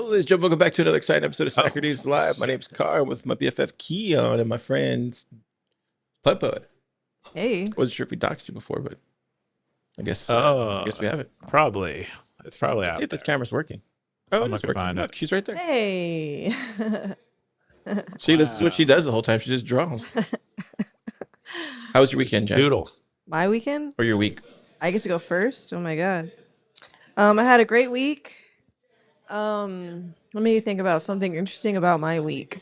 ladies and gentlemen, welcome back to another exciting episode of Stacker.News Live. My name's Car. I'm with my BFF Keyan and my friends Pleb Poet. Hey. Wasn't sure if we doxed you before, but I guess we haven't. Probably. It's probably out See if this there. camera's working. Oh, it is working. Look, she's right there. Hey. See, this is what she does the whole time. She just draws. How was your weekend, Jen? Doodle. My weekend? Or your week? I get to go first? Oh my god. I had a great week. Let me think about something interesting about my week.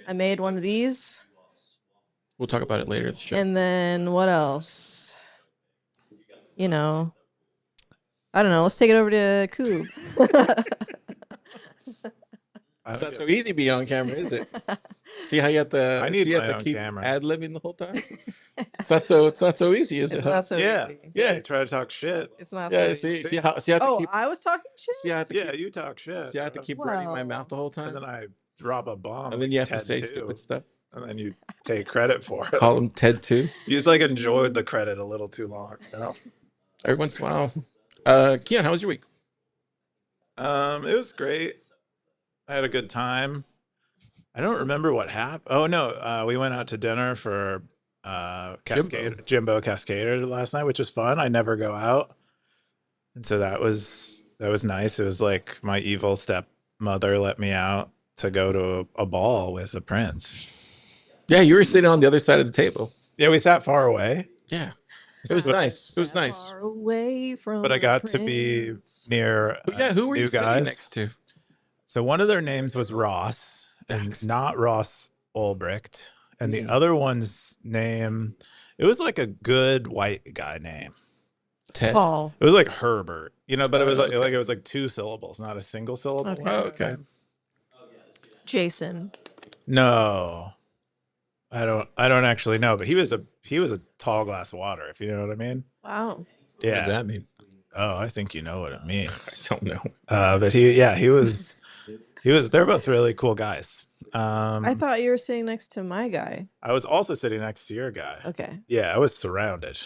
I made one of these. We'll talk about it later in the show. And then what else? You know, I don't know. Let's take it over to Coop. It's not so easy being on camera, is it? See how you have to, I need my to own keep camera. ad-libbing the whole time? It's not so easy, is It's it? Huh? not so Yeah. easy. Yeah. You try to talk shit. It's not Yeah, so easy. see how I have to Oh, keep, I was talking shit? see how I have to Yeah, keep, you talk shit. see how I have to keep running my Well. mouth the whole And time? then I drop a bomb. And then you have to Ted say too. stupid stuff. And then you take credit for it. Call him Ted too. You just like enjoyed the credit a little too long. You know? Every once in a while. Keyan, how was your week? It was great. I had a good time. I don't remember what happened. Oh no, we went out to dinner for Jimbo Cascader last night, which was fun. I never go out, and so that was nice. It was like my evil stepmother let me out to go to a ball with the prince. Yeah, you were sitting on the other side of the table. Yeah, we sat far away. Yeah, it was nice. It was nice. Far away from But I got to the be prince. near Who were you new sitting guys. next to? So one of their names was Ross, and Next. not Ross Ulbricht. And the other one's name, it was like a good white guy name. Ted. Paul. It was like Herbert, you know, but it was okay. like it was like 2 syllables, not a single syllable. Okay. Oh, okay. Jason. No, I don't actually know, but he was a tall glass of water, if you know what I mean. Wow. What does Yeah. that mean? Oh, I think you know what it means. I don't know. But he was. They're both really cool guys. I thought you were sitting next to my guy. I was also sitting next to your guy. Okay. Yeah, I was surrounded.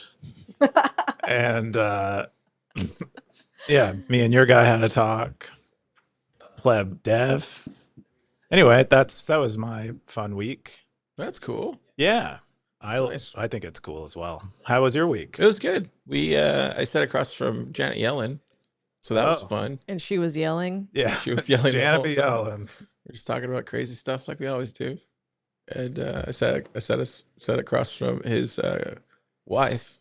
And yeah, me and your guy had a talk. Pleb Dev. Anyway, that was my fun week. That's cool. Yeah. Nice. I think it's cool as well. How was your week? It was good. I sat across from Janet Yellen, so that was fun. And she was yelling. Yeah. She was yelling the Janet whole be time. yelling. We're just talking about crazy stuff like we always do. And I sat across from his wife.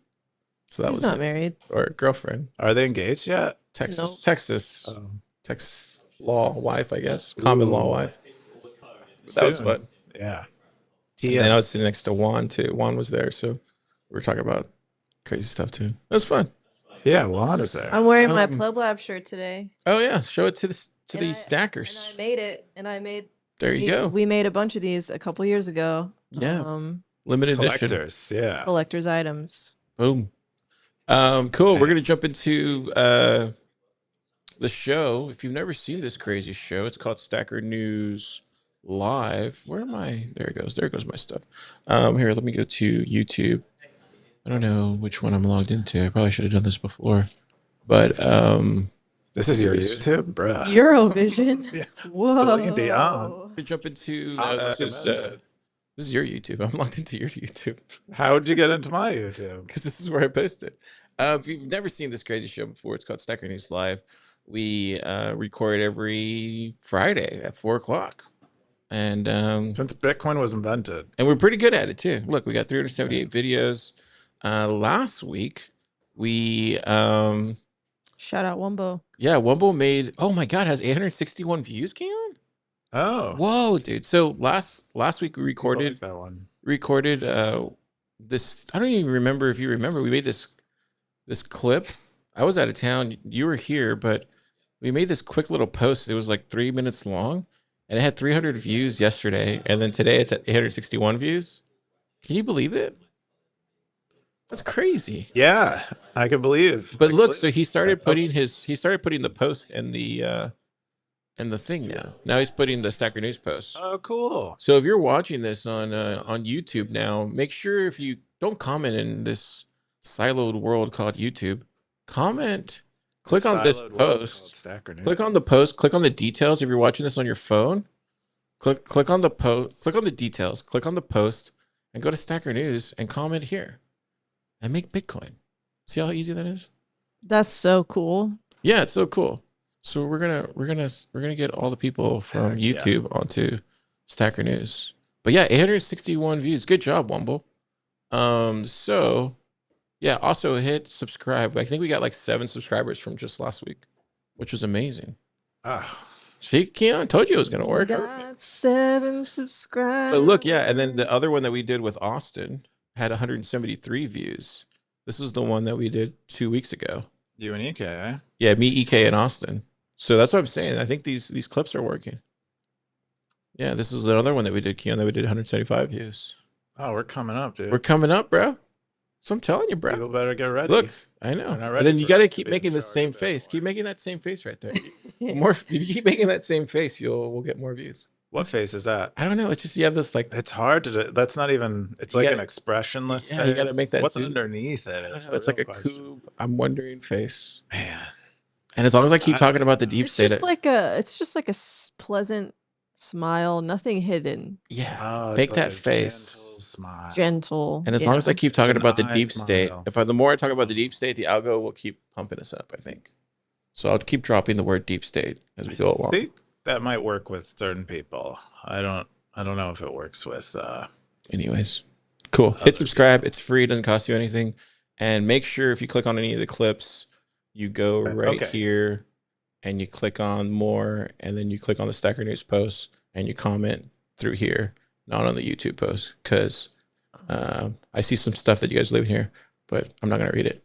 So that He's was not married. or girlfriend. Are they engaged yet? Texas Oh. Texas law wife, I guess. Common law wife. That was Soon. fun. Yeah. And then I was sitting next to Juan too. Juan was there, so we were talking about crazy stuff too. It was fun. Yeah, Juan was there. I'm wearing my Pleb Lab shirt today. Oh yeah, show it to the And stackers. And I made it. And I made. There you go. We made a bunch of these a couple years ago. Yeah. Limited edition. Collectors, yeah. Collector's items. Boom. Cool. We're gonna jump into the show. If you've never seen this crazy show, it's called Stacker.News Live. Where am I? There it goes. There goes my stuff. Here, let me go to YouTube. I don't know which one I'm logged into. I probably should have done this before. But This is your YouTube, bruh. Eurovision. Yeah. Whoa. Celine Dion. we jump into This this is your YouTube. I'm logged into your YouTube How'd you get into my YouTube? because this is where I post it. If you've never seen this crazy show before, it's called Stacker.News Live. We record every Friday at 4:00. And Since Bitcoin was invented. we're pretty good at it too. Look, we got 378 videos. Last week we Shout out Wumbo. Wumbo made, oh my god, has 861 views, Keyan? Oh. Whoa, dude. So last week we recorded that one. this, I don't even remember if you remember, we made this clip. I was out of town, you were here, but we made this quick little post. It was like 3 minutes long and it had 300 views yesterday, and then today it's at 861 views. Can you believe it? That's crazy. Yeah, I can believe. But look, so he started putting the post in the thing now. Now he's putting the Stacker News post. Oh, cool. So if you're watching this on YouTube now, make sure if you don't comment in this siloed world called YouTube, comment click on this Siloed world called post. Stacker News. Click on the post. Click on the details. If you're watching this on your phone, click on the post. Click on the details. Click on the post, and go to Stacker News and comment here, and make Bitcoin. See how easy that is? That's so cool. Yeah, it's so cool. So we're gonna get all the people from YouTube onto Stacker News. But yeah, 861 views. Good job, Wumble. So yeah, also hit subscribe. I think we got like 7 subscribers from just last week, which was amazing. See, Keyan, told you it was gonna work. Got 7 subscribers. But look, yeah, and then the other one that we did with Austin had 173 views. This is the one that we did 2 weeks ago. You and EK, eh? Yeah, me, EK, and Austin. So that's what I'm saying. I think these clips are working. Yeah, this is another one that we did, Keyan, that we did 175 views. Oh, we're coming up, dude. We're coming up, bro. So I'm telling you, bro. People better get ready. Look, I know. And then you got to keep making the same face. Keep making that same face right there. More. If you keep making that same face, we'll get more views. What face is that? I don't know. It's just you have this like. It's hard to do. That's not even. It's like an expressionless. Yeah, face. You got to make that. What's underneath it? It's like a cube. I'm wondering face. Man. And as long as I keep talking about the deep state, it's just like a pleasant smile, nothing hidden. Yeah, make that face gentle smile. Gentle. And as long as I keep talking about the deep state, the more I talk about the deep state, the algo will keep pumping us up, I think. So I'll keep dropping the word deep state as we go along. I think that might work with certain people. I don't know if it works with anyways. Cool. Hit subscribe. It's free, it doesn't cost you anything. And make sure if you click on any of the clips, you go right here and you click on more, and then you click on the Stacker News post and you comment through here, not on the YouTube post, because I see some stuff that you guys leave in here, but I'm not going to read it.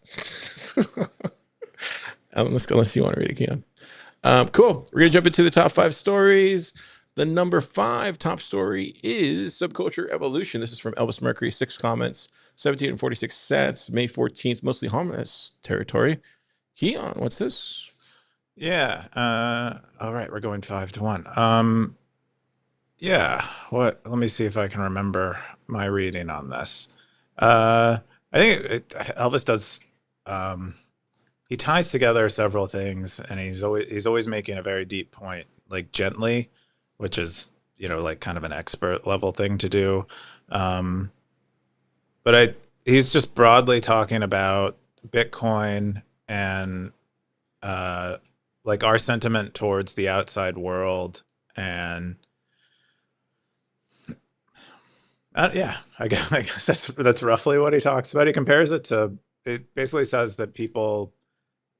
Unless you want to read it, Keyan. Cool. We're going to jump into the top 5 stories. The number 5 top story is subculture evolution. This is from Elvis Mercury, 6 comments, 17 and 46 cents, May 14th, mostly homeless territory. Keyan, what's this? Yeah. All right, we're going 5 to 1. Yeah. What? Let me see if I can remember my reading on this. I think Elvis does. He ties together several things, and he's always making a very deep point, like gently, which is like kind of an expert level thing to do. But he's just broadly talking about Bitcoin and like our sentiment towards the outside world, and yeah, I guess that's roughly what he talks about. He compares it to. It basically says that people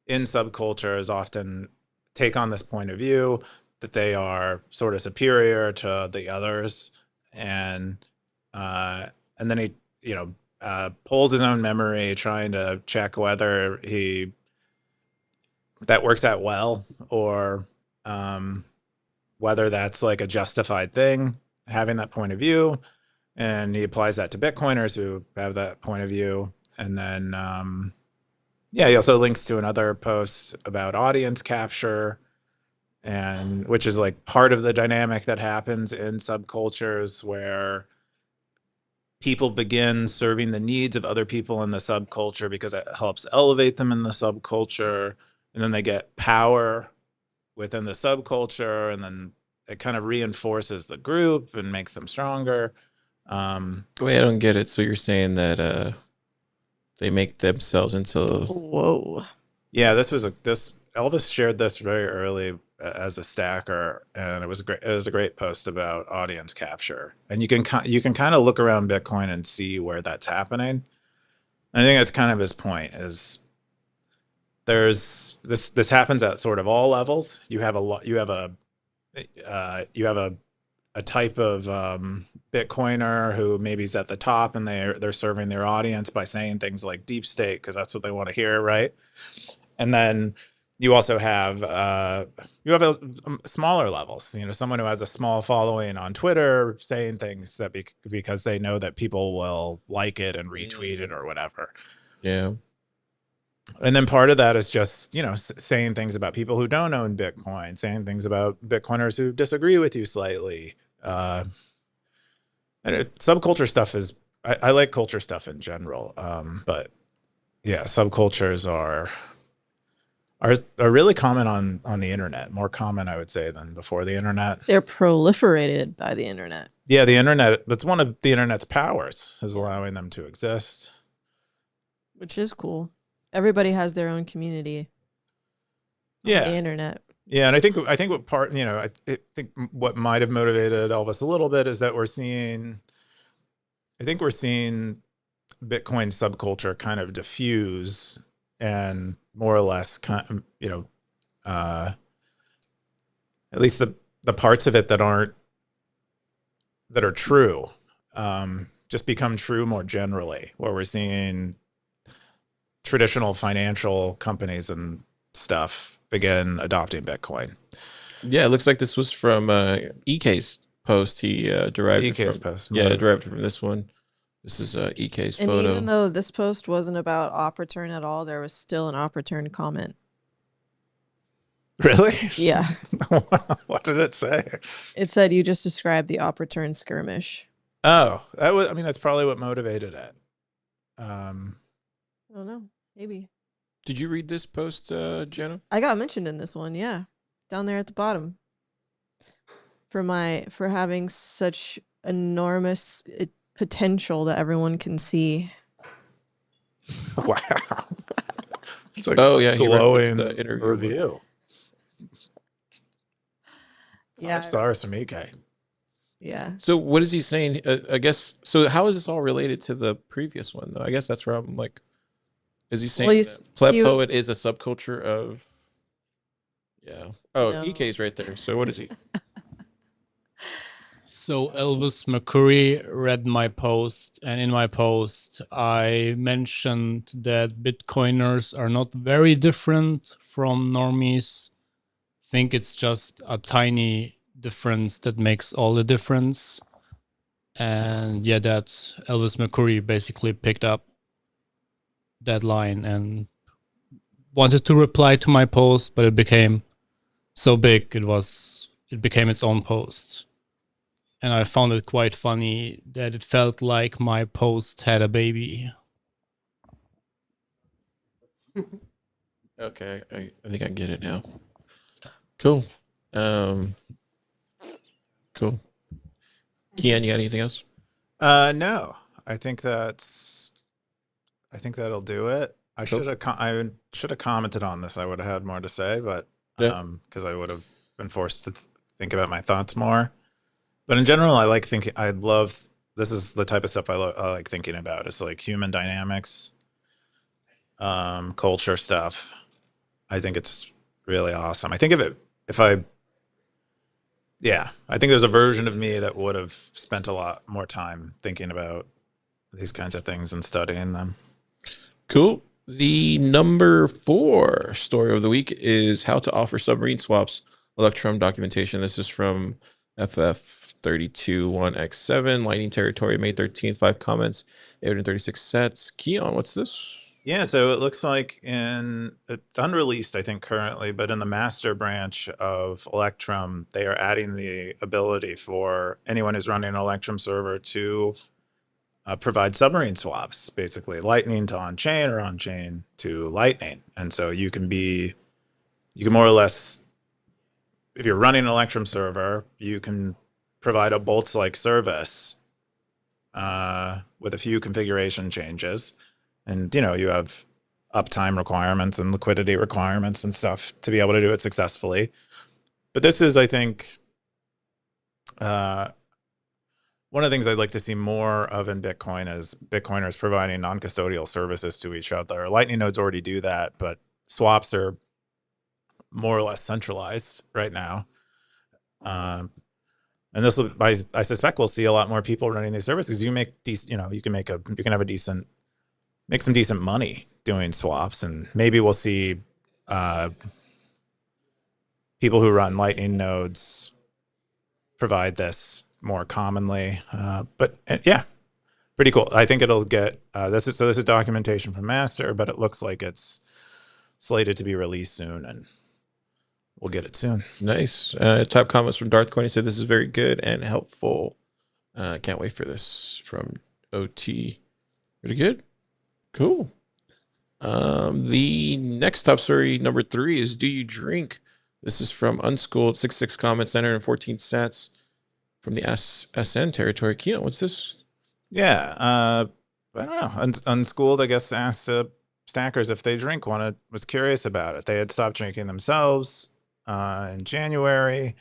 in subcultures often take on this point of view that they are sort of superior to the others, and then he pulls his own memory trying to check whether that works out well, or whether that's like a justified thing, having that point of view. And he applies that to Bitcoiners who have that point of view. And then, he also links to another post about audience capture, and which is like part of the dynamic that happens in subcultures where people begin serving the needs of other people in the subculture because it helps elevate them in the subculture. And then they get power within the subculture, and then it kind of reinforces the group and makes them stronger. Wait, I don't get it. So you're saying that they make themselves into... Whoa. Yeah, Elvis shared this very early as a stacker, and it was a great post about audience capture. And you can kind of look around Bitcoin and see where that's happening. I think that's kind of his point, is there's this happens at sort of all levels. You have a type of Bitcoiner who maybe is at the top, and they're serving their audience by saying things like deep state because that's what they want to hear, right? And then you also have smaller levels. Someone who has a small following on Twitter saying things that because they know that people will like it and retweet it or whatever. Yeah. And then part of that is just, saying things about people who don't own Bitcoin, saying things about Bitcoiners who disagree with you slightly. And subculture stuff is, I like culture stuff in general. But yeah, subcultures are are really common on the internet. More common, I would say, than before the internet. They're proliferated by the internet. Yeah, the internet. That's one of the internet's powers, is allowing them to exist. Which is cool. Everybody has their own community on the internet. Yeah, and I think what part, I think what might have motivated Elvis a little bit is that we're seeing Bitcoin subculture kind of diffuse and more or less at least the parts of it that are true, just become true more generally, where we're seeing traditional financial companies and stuff begin adopting Bitcoin. Yeah, it looks like this was from EK's post. He derived EK's it from, post. Yeah, derived it from this one. This is EK's And photo. even though this post wasn't about op return at all, there was still an op return comment. Really? Yeah. What did it say? It said you just described the op return skirmish. Oh, that's probably what motivated it. I don't know. Maybe. Did you read this post, Jenna? I got mentioned in this one, yeah. Down there at the bottom. For having such enormous potential that everyone can see. Wow. It's a yeah, glowing the interview review. Yeah. 5 stars from EK. Yeah. So what is he saying? I guess, so how is this all related to the previous one, though? I guess that's where I'm like, is he saying that Pleb Poet is a subculture of... Yeah. Oh, no. EK's right there. So what is he? So Elvis McCurry read my post, and in my post, I mentioned that Bitcoiners are not very different from normies. I think it's just a tiny difference that makes all the difference. And yeah, that Elvis McCurry basically picked up that line and wanted to reply to my post, but it became so big, it became its own post. And I found it quite funny that it felt like my post had a baby. Okay, I think I get it now. Cool. Cool. Keyan, you got anything else? No. I think that'll do it. I should have commented on this. I would have had more to say, but because I would have been forced to think about my thoughts more. But in general, I like thinking. This is the type of stuff I like thinking about. It's like human dynamics, culture stuff. I think it's really awesome. I think I think there's a version of me that would have spent a lot more time thinking about these kinds of things and studying them. Cool. The number 4 story of the week is how to offer submarine swaps Electrum documentation. This is from FF321X7, Lightning Territory, May 13th, 5 comments, 836 sets. Keyan, what's this? Yeah, so it looks like it's unreleased, I think, currently, but in the master branch of Electrum, they are adding the ability for anyone who's running an Electrum server to provide submarine swaps, basically Lightning to on-chain or on-chain to Lightning. And so you can more or less, if you're running an Electrum server, you can provide a bolts-like service with a few configuration changes. And, you have uptime requirements and liquidity requirements and stuff to be able to do it successfully. But this is, I think, one of the things I'd like to see more of in Bitcoin is Bitcoiners providing non-custodial services to each other. Lightning nodes already do that, but swaps are more or less centralized right now. And this will, I suspect we'll see a lot more people running these services. You can make some decent money doing swaps, and maybe we'll see people who run Lightning nodes provide this more commonly. But yeah, pretty cool. I think it'll get this is documentation from master, but it looks like it's slated to be released soon, and we'll get it soon. Nice. Top comments from Darth Coin. He said this is very good and helpful. Can't wait for this from OT. Pretty good. Cool. The next top story, number 3, is do you drink? This is from Unschooled, 66 comments, 914 cents from the SN territory. Keyan, what's this? Yeah, I don't know. Unschooled, I guess, asked stackers if they drink. Was curious about it. They had stopped drinking themselves in January,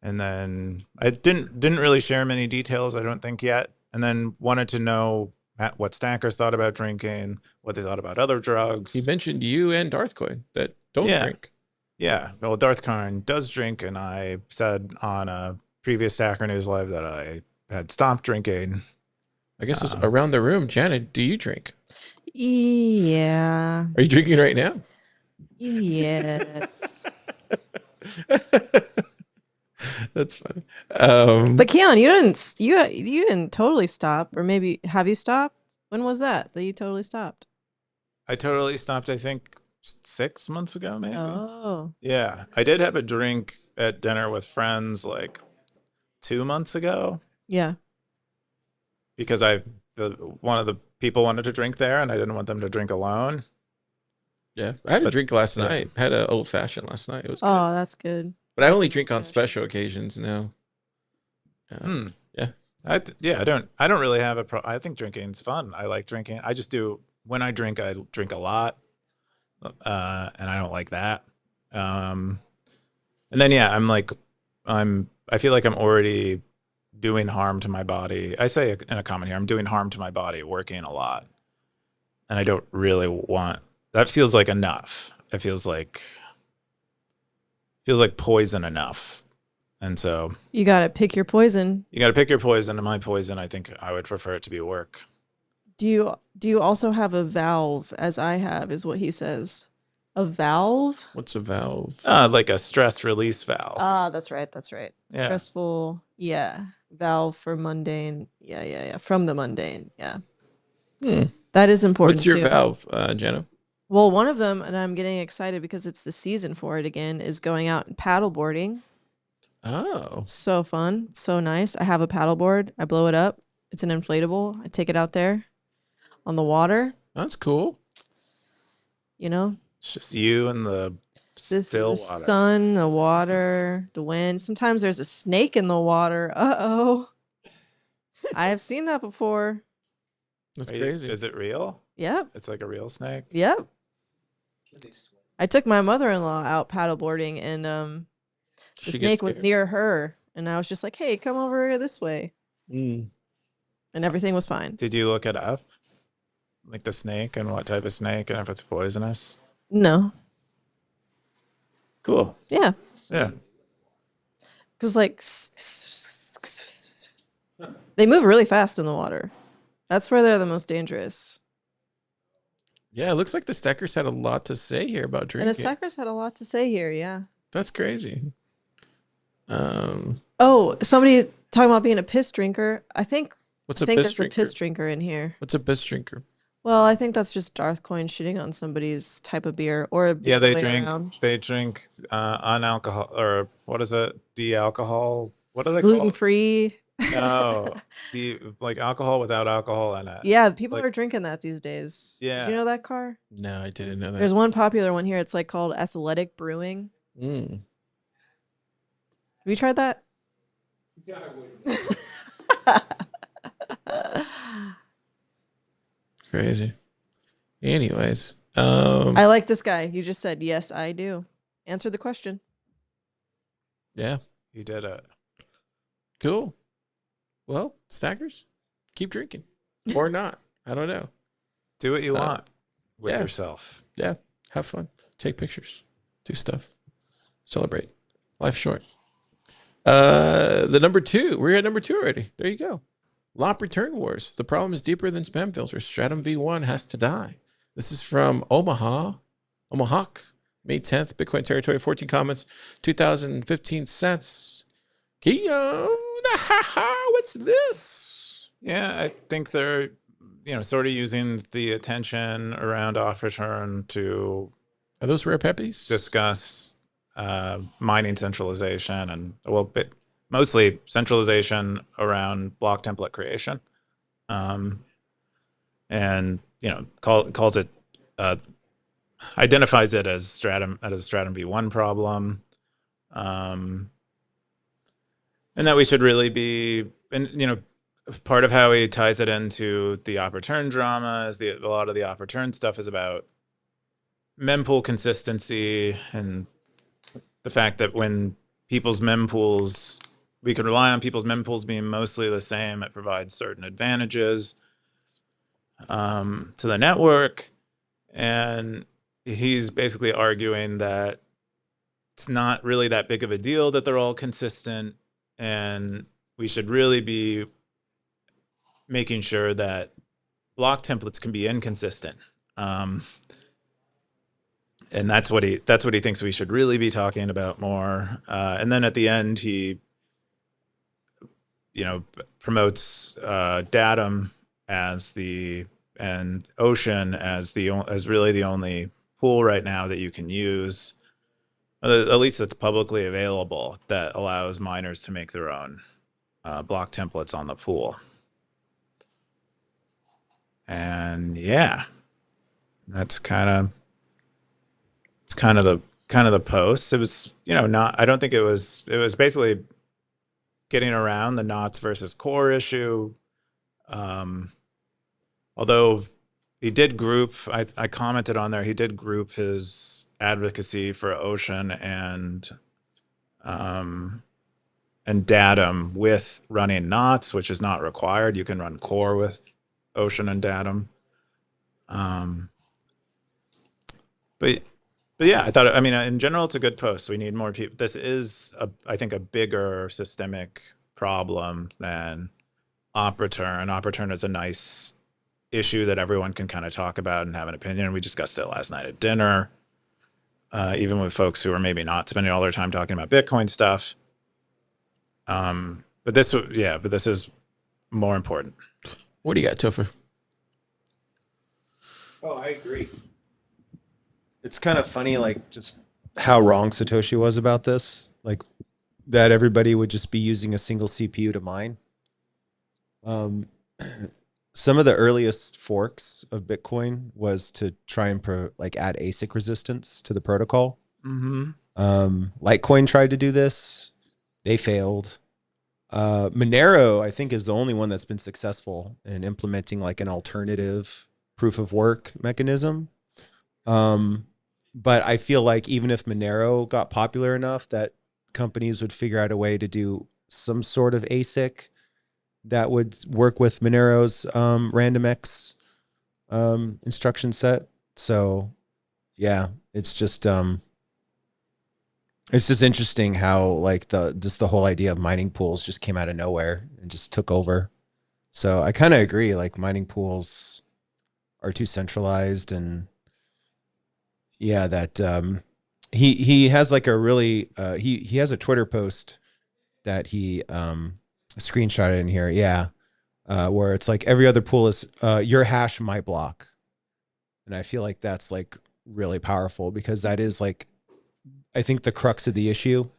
and then I didn't really share many details, I don't think, yet. And then wanted to know what stackers thought about drinking, what they thought about other drugs. He mentioned you and Darthcoin that don't drink. Yeah, well, Darthcoin does drink, and I said on a previous Stacker.News live that I had stopped drinking. I guess it's around the room. Janet, do you drink? Yeah. Are you drinking right now? Yes. That's funny. But Keyan, you didn't totally stop, or maybe have you stopped? When was that you totally stopped? I totally stopped, I think 6 months ago, maybe. Oh. Yeah, I did have a drink at dinner with friends like 2 months ago Yeah. because one of the people wanted to drink there, and I didn't want them to drink alone. Yeah, I had a drink last night. I had an old fashioned last night. It was good. Oh, that's good. But I only drink on special occasions now. Yeah. I don't really have a I think drinking's fun. I like drinking. I just do when I drink a lot. And I don't like that. And then I feel like I'm already doing harm to my body. I say in a comment here, I'm doing harm to my body working a lot. And I don't really want that. Feels like enough. It feels like poison enough. And so you got to pick your poison. You got to pick your poison. And my poison, I think I would prefer it to be work. Do you also have a valve, as I have, is what he says? A valve? What's a valve? Like a stress release valve. Ah, that's right. Yeah. Stressful. Yeah. Valve for mundane. Yeah. From the mundane. Yeah. That is important. What's your too. valve, Jenna? Well, one of them, and I'm getting excited because it's the season for it again, is going out and paddleboarding. Oh. So fun. So nice. I have a paddleboard. I blow it up. It's an inflatable. I take it out there on the water. That's cool. You know? It's just you and the still water. Sun, the water, the wind. Sometimes there's a snake in the water. Uh-oh. I have seen that before. That's crazy. Is it real? Yep. It's like a real snake? Yep. I took my mother-in-law out paddleboarding, and the snake was near her, and I was just like, hey, come over this way. And everything was fine. Did you look it up? Like the snake and what type of snake and if it's poisonous? No. Cool. Yeah. Yeah. Because, like, they move really fast in the water. That's where they're the most dangerous. Yeah, it looks like the Stackers had a lot to say here about drinking. And the Stackers had a lot to say here, yeah. That's crazy. Oh, somebody talking about being a piss drinker. I think there's a piss drinker in here. What's a piss drinker? Well, I think that's just Darthcoin shitting on somebody's type of beer, or yeah, they drink unalcohol, or what is it? De-alcohol. What are they gluten free? No, like alcohol without alcohol in it. Yeah, people are drinking that these days. Yeah. Did you know that, Car? No, I didn't know that. There's one popular one here. It's like called Athletic Brewing. Have you tried that? Yeah, crazy. Anyways, I like this guy. You just said yes, I do. Answer the question. Yeah, you did it. Cool. Well, Stackers, keep drinking or not. I don't know. Do what you want with yourself. Yeah, have fun. Take pictures. Do stuff. Celebrate. Life's short. The number 2. We're at number 2 already. There you go. Lop Return Wars. The problem is deeper than spam filters. Stratum V1 has to die. This is from Omaha. May 10th. Bitcoin territory. 14 comments. 2015 cents. Keyan, what's this? Yeah, I think they're, sort of using the attention around off return to. Are those rare peppies? Discuss mining centralization and mostly centralization around block template creation, and calls it identifies it as stratum v1 problem, and that we should really be, and part of how he ties it into the Opperturn drama is a lot of the Opperturn stuff is about mempool consistency and the fact that when people's mempools, we can rely on people's mempools being mostly the same. It provides certain advantages to the network. And he's basically arguing that it's not really that big of a deal that they're all consistent. And we should really be making sure that block templates can be inconsistent. And that's what he thinks we should really be talking about more. And then at the end, he, promotes Datum and Ocean as really the only pool right now that you can use, at least that's publicly available, that allows miners to make their own block templates on the pool. And yeah, that's kind of the post. It was, I don't think it was basically getting around the knots versus core issue. Although he did group, I commented on there, he did group his advocacy for Ocean and Datum with running knots, which is not required. You can run core with Ocean and Datum. But yeah, I mean, in general, it's a good post. We need more people. This is, I think, a bigger systemic problem than Opperturn. Opperturn is a nice issue that everyone can kind of talk about and have an opinion. We discussed it last night at dinner, even with folks who are maybe not spending all their time talking about Bitcoin stuff. But this is more important. What do you got, Topher? Oh, I agree. It's kind of funny, like, just how wrong Satoshi was about this. Like, that everybody would just be using a single CPU to mine. Some of the earliest forks of Bitcoin was to try and add ASIC resistance to the protocol. Mm-hmm. Litecoin tried to do this. They failed. Monero, I think, is the only one that's been successful in implementing like an alternative proof of work mechanism. But I feel like even if Monero got popular enough that companies would figure out a way to do some sort of ASIC that would work with Monero's RandomX instruction set. So yeah, it's just interesting how like the whole idea of mining pools just came out of nowhere and just took over. So I kind of agree, like mining pools are too centralized, and yeah, that he has like a really he has a Twitter post that he screenshotted in here, yeah, where it's like every other pool is your hash my block, and I feel like that's like really powerful, because that is like, I think the crux of the issue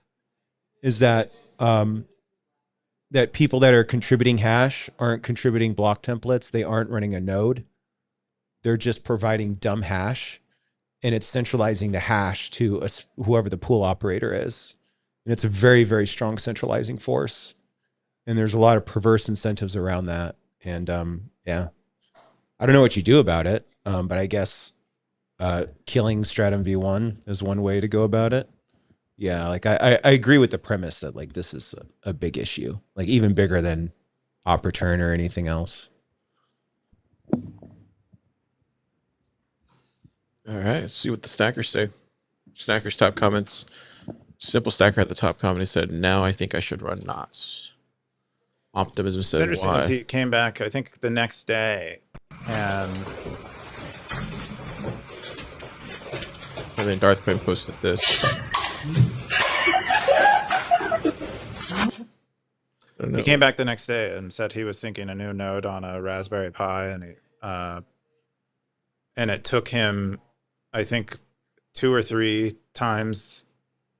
is that that people that are contributing hash aren't contributing block templates, they aren't running a node, they're just providing dumb hash, and it's centralizing the hash to whoever the pool operator is. And it's a very, very strong centralizing force. And there's a lot of perverse incentives around that. And yeah, I don't know what you do about it, but I guess killing Stratum V1 is one way to go about it. Yeah, like I agree with the premise that like this is a big issue, like even bigger than Opperturn or anything else. All right, let's see what the stackers say. Stackers top comments. Simple Stacker at the top comment, he said, "Now I think I should run knots." Optimism said, Interesting "Why?" is he came back, I think, the next day, and then Darth Quinn posted this. he came back the next day and said he was syncing a new node on a Raspberry Pi, and it took him, I think, 2 or 3 times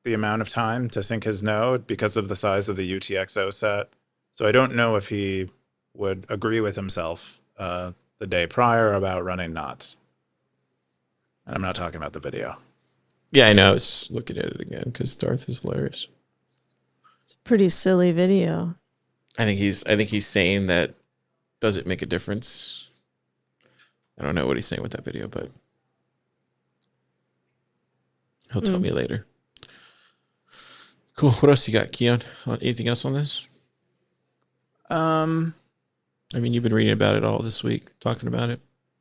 the amount of time to sync his node because of the size of the UTXO set. So I don't know if he would agree with himself the day prior about running knots. And I'm not talking about the video. Yeah, I know. I was just looking at it again because Darth is hilarious. It's a pretty silly video. I think he's saying that, does it make a difference? I don't know what he's saying with that video, but he'll tell me later. Cool. What else you got, Keyan? Anything else on this? I mean, you've been reading about it all this week, talking about it.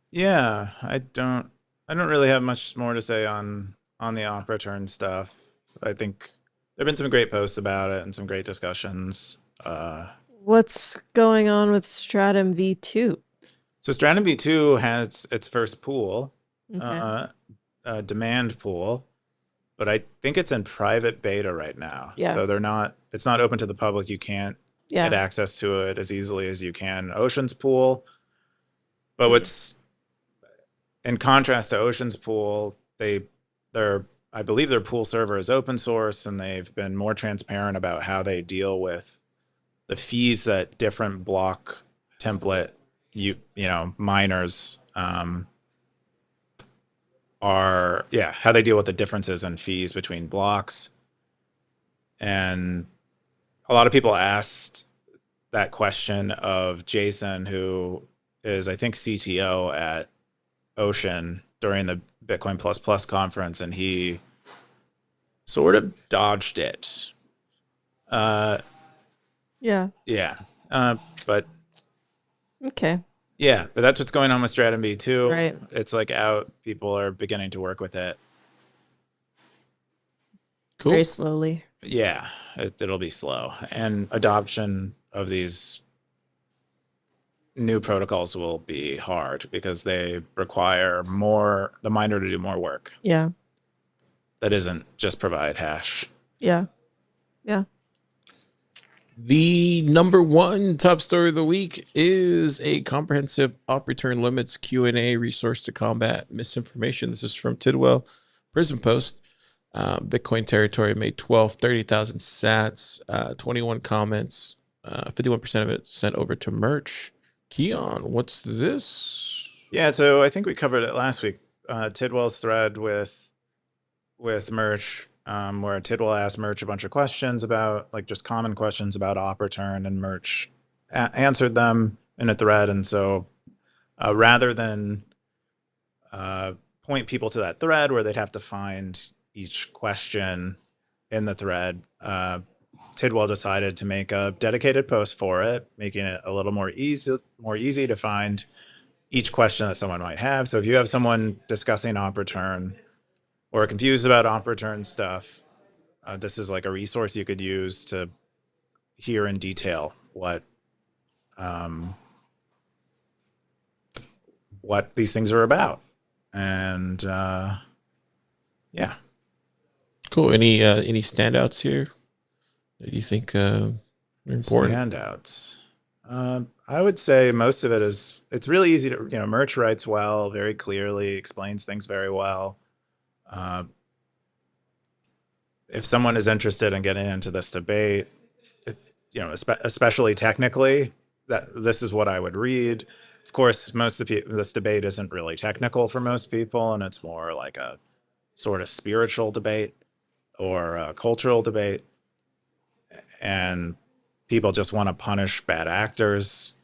Yeah, I don't really have much more to say on the op return stuff. I think there've been some great posts about it and some great discussions. What's going on with Stratum V2? So Stratum V2 has its first pool, Okay. demand pool, but I think it's in private beta right now. Yeah. So it's not open to the public. You can't Yeah. get access to it as easily as you can Ocean's pool. But what's in contrast to Ocean's pool, I believe their pool server is open source, and they've been more transparent about how they deal with the fees that different block template miners how they deal with the differences in fees between blocks. And a lot of people asked that question of Jason, who is, I think, CTO at Ocean, during the Bitcoin Plus Plus conference, and he sort of dodged it. Yeah. Yeah. But Okay. yeah, but that's what's going on with Stratum V2. Right. It's like out. People are beginning to work with it. Cool. Very slowly. Yeah, it'll be slow. And adoption of these new protocols will be hard because they require the miner to do more work. Yeah. That isn't just provide hash. Yeah. Yeah. The number one top story of the week is a comprehensive op return limits Q&A resource to combat misinformation. This is from Tidwell Prism Post. Bitcoin territory, May 12th, 30,000 sats, 21 comments, 51% of it sent over to merch. Keyan, what's this? Yeah, so I think we covered it last week. Tidwell's thread with merch, where Tidwell asked merch a bunch of questions about, like, just common questions about op return, and merch answered them in a thread. And so rather than point people to that thread where they'd have to find each question in the thread, Tidwell decided to make a dedicated post for it, making it a little more easy to find each question that someone might have. So if you have someone discussing op return or confused about op return stuff, this is like a resource you could use to hear in detail what these things are about. And yeah. Cool. Any standouts here that you think are important? Standouts. I would say most of it it's really easy to, merch writes well, very clearly, explains things very well. If someone is interested in getting into this debate, especially technically, this is what I would read. Of course, most of this debate isn't really technical for most people, and it's more like a sort of spiritual debate or a cultural debate. And people just want to punish bad actors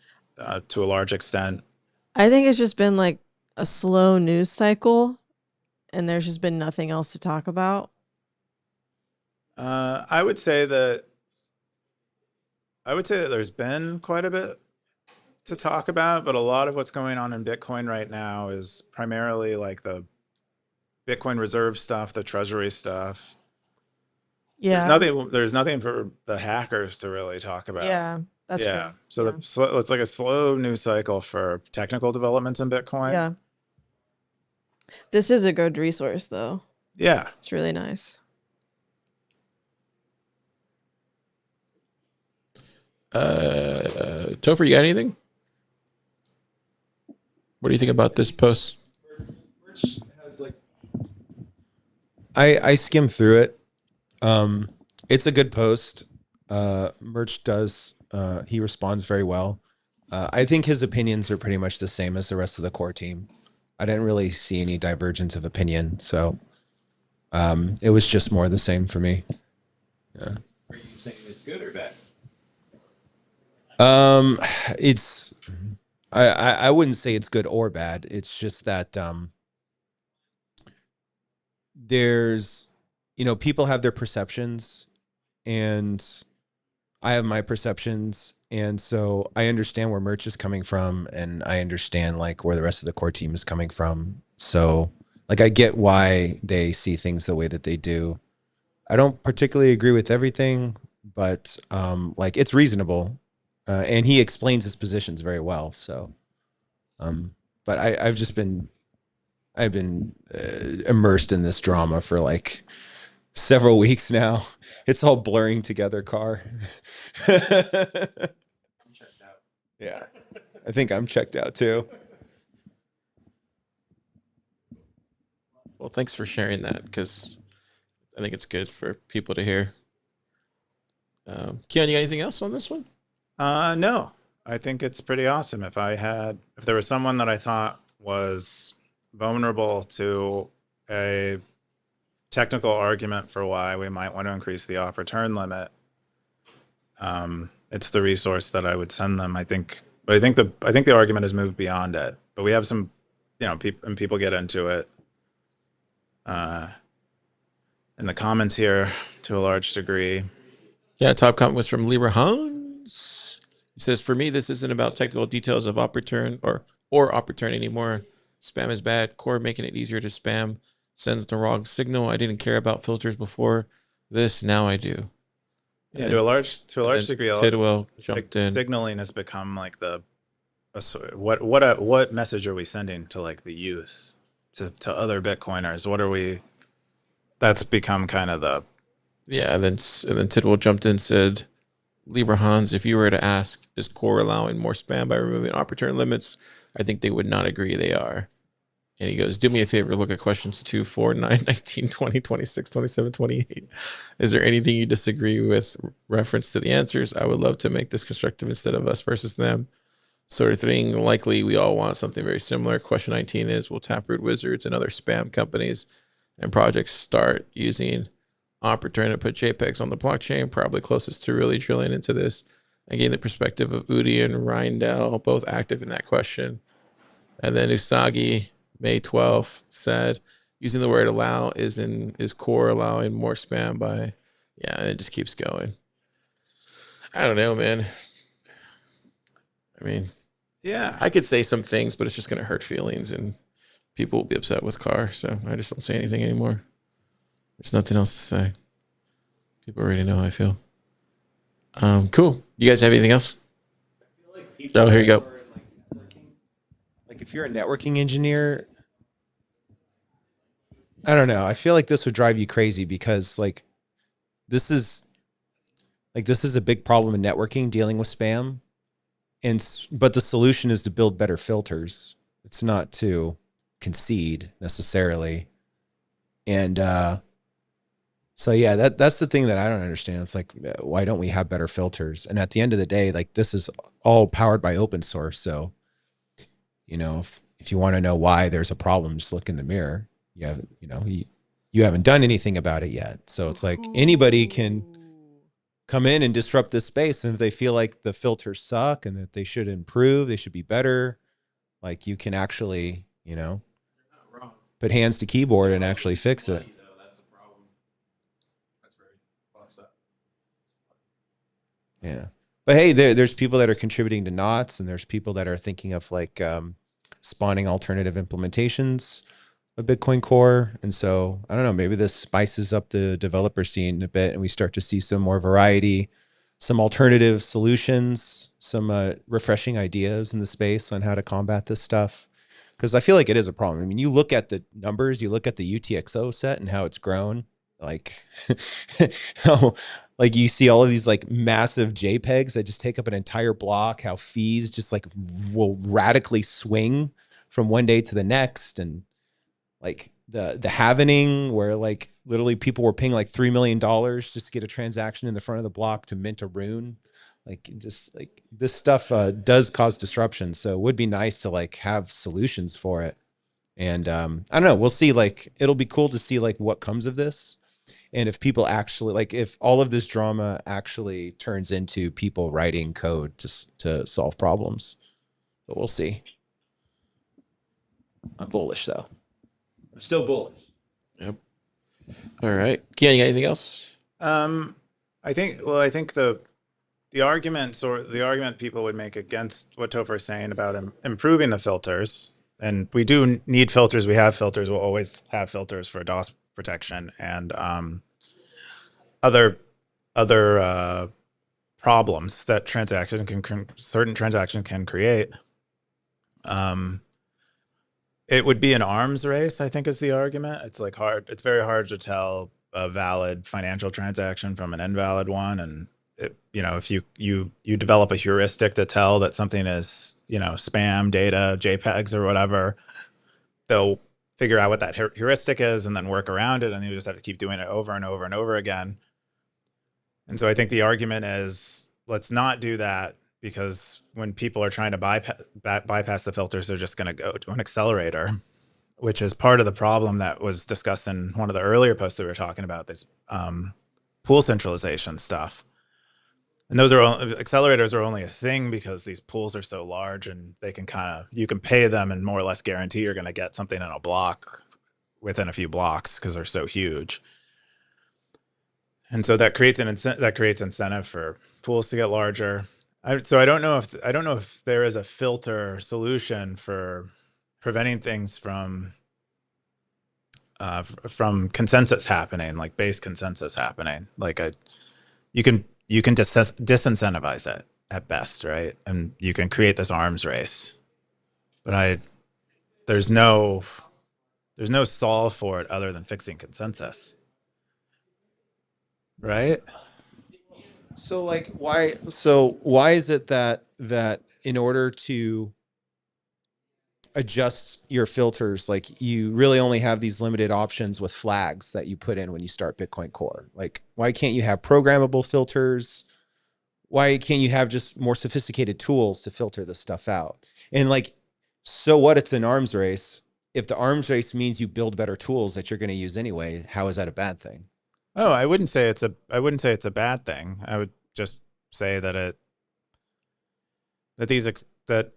to a large extent. I think it's just been like a slow news cycle, and there's just been nothing else to talk about. I would say that there's been quite a bit to talk about, but a lot of what's going on in Bitcoin right now is primarily like the Bitcoin reserve stuff, the treasury stuff. Yeah. There's nothing for the hackers to really talk about. Yeah. That's true. So it's like a slow news cycle for technical developments in Bitcoin. Yeah. This is a good resource, though. Yeah. It's really nice. Topher, you got anything? What do you think about this post? I skimmed through it. It's a good post. Merch does, he responds very well. I think his opinions are pretty much the same as the rest of the core team. I didn't really see any divergence of opinion. So it was just more the same for me. Yeah. Are you saying it's good or bad? It's I wouldn't say it's good or bad. It's just that there's, you know, people have their perceptions and I have my perceptions. And so I understand where merch is coming from and I understand like where the rest of the core team is coming from. So like I get why they see things the way that they do. I don't particularly agree with everything, but like it's reasonable. And he explains his positions very well. So but I've been immersed in this drama for like several weeks now. It's all blurring together, Car. I'm checked out. Yeah, I think I'm checked out too. Well, thanks for sharing that because I think it's good for people to hear. Keyan, you got anything else on this one? No, I think it's pretty awesome. If there was someone that I thought was vulnerable to a technical argument for why we might want to increase the off return limit, it's the resource that I would send them. I think the argument has moved beyond it, but we have some, you know, people get into it in the comments here to a large degree. Yeah, top comment was from Libra Hans. He says, "For me, this isn't about technical details of op return or op return anymore. Spam is bad. Core making it easier to spam sends the wrong signal. I didn't care about filters before this. Now I do." Yeah, to a large degree, Tidwell jumped in. Signaling has become like what message are we sending to like the youth, to other Bitcoiners? What are we? That's become kind of the Yeah, and then Tidwell jumped in and said, Libra Hans, if you were to ask, is Core allowing more spam by removing op return limits? I think they would not agree they are. And he goes, do me a favor, look at questions 2, 4, 9, 19, 20, 26, 27, 28. Is there anything you disagree with reference to the answers? I would love to make this constructive instead of us versus them sort of thing. Likely we all want something very similar. Question 19 is, will Taproot Wizards and other spam companies and projects start using op return to put JPEGs on the blockchain? Probably closest to really drilling into this. Again, the perspective of Udi and Rindell, both active in that question. And then Usagi, May 12th, said, using the word allow is Core allowing more spam by, yeah, and it just keeps going. I don't know, man. I mean, yeah. I could say some things, but it's just going to hurt feelings and people will be upset with Car. So I just don't say anything anymore. There's nothing else to say. People already know how I feel. Cool. You guys have anything else? Oh, here you go. Like if you're a networking engineer, I don't know. I feel like this would drive you crazy because like this is a big problem in networking, dealing with spam. But the solution is to build better filters. It's not to concede necessarily. And so yeah, that's the thing that I don't understand. It's like, why don't we have better filters? And at the end of the day, like this is all powered by open source. So, you know, if you want to know why there's a problem, just look in the mirror. You haven't done anything about it yet. So it's like anybody can come in and disrupt this space. And if they feel like the filters suck and that they should improve, they should be better. Like you can actually, you know, put hands to keyboard and actually fix it. Yeah. But hey, there's people that are contributing to knots and there's people that are thinking of like spawning alternative implementations of Bitcoin Core. And so I don't know, maybe this spices up the developer scene a bit and we start to see some more variety, some alternative solutions, some refreshing ideas in the space on how to combat this stuff. Because I feel like it is a problem. I mean, you look at the numbers, you look at the UTXO set and how it's grown, like how like you see all of these like massive JPEGs that just take up an entire block, how fees just like will radically swing from one day to the next. And like the halvening where like literally people were paying like $3 million just to get a transaction in the front of the block to mint a rune. Like just like this stuff does cause disruption. So it would be nice to like have solutions for it. And I don't know, we'll see. Like, it'll be cool to see like what comes of this. And if people actually, like, if all of this drama actually turns into people writing code to solve problems. But we'll see. I'm bullish though. I'm still bullish. Yep. All right. Keyan, you got anything else? I think the argument people would make against what Topher is saying about improving the filters, and we do need filters. We have filters. We'll always have filters for DOS protection and other problems that certain transactions can create. It would be an arms race, I think, is the argument. It's like it's very hard to tell a valid financial transaction from an invalid one. And if you develop a heuristic to tell that something is, spam data, JPEGs or whatever, they'll figure out what that heuristic is and then work around it. And you just have to keep doing it over and over and over again. And so I think the argument is, let's not do that, because when people are trying to bypass the filters, they're just going to go to an accelerator, which is part of the problem that was discussed in one of the earlier posts that we were talking about, this pool centralization stuff. And accelerators are only a thing because these pools are so large, and they can you can pay them and more or less guarantee you're going to get something in a block within a few blocks because they're so huge. And so that creates incentive for pools to get larger. So I don't know if there is a filter solution for preventing things from consensus happening, like base consensus happening. Like you can disincentivize it at best, right? And you can create this arms race, but there's no solve for it other than fixing consensus, right? So like, why is it that in order to adjust your filters, like, you really only have these limited options with flags that you put in when you start Bitcoin Core? Like, why can't you have programmable filters? Why can't you have just more sophisticated tools to filter this stuff out? And like, so what? It's an arms race. If the arms race means you build better tools that you're going to use anyway, how is that a bad thing? Oh, I wouldn't say it's a bad thing. I would just say that that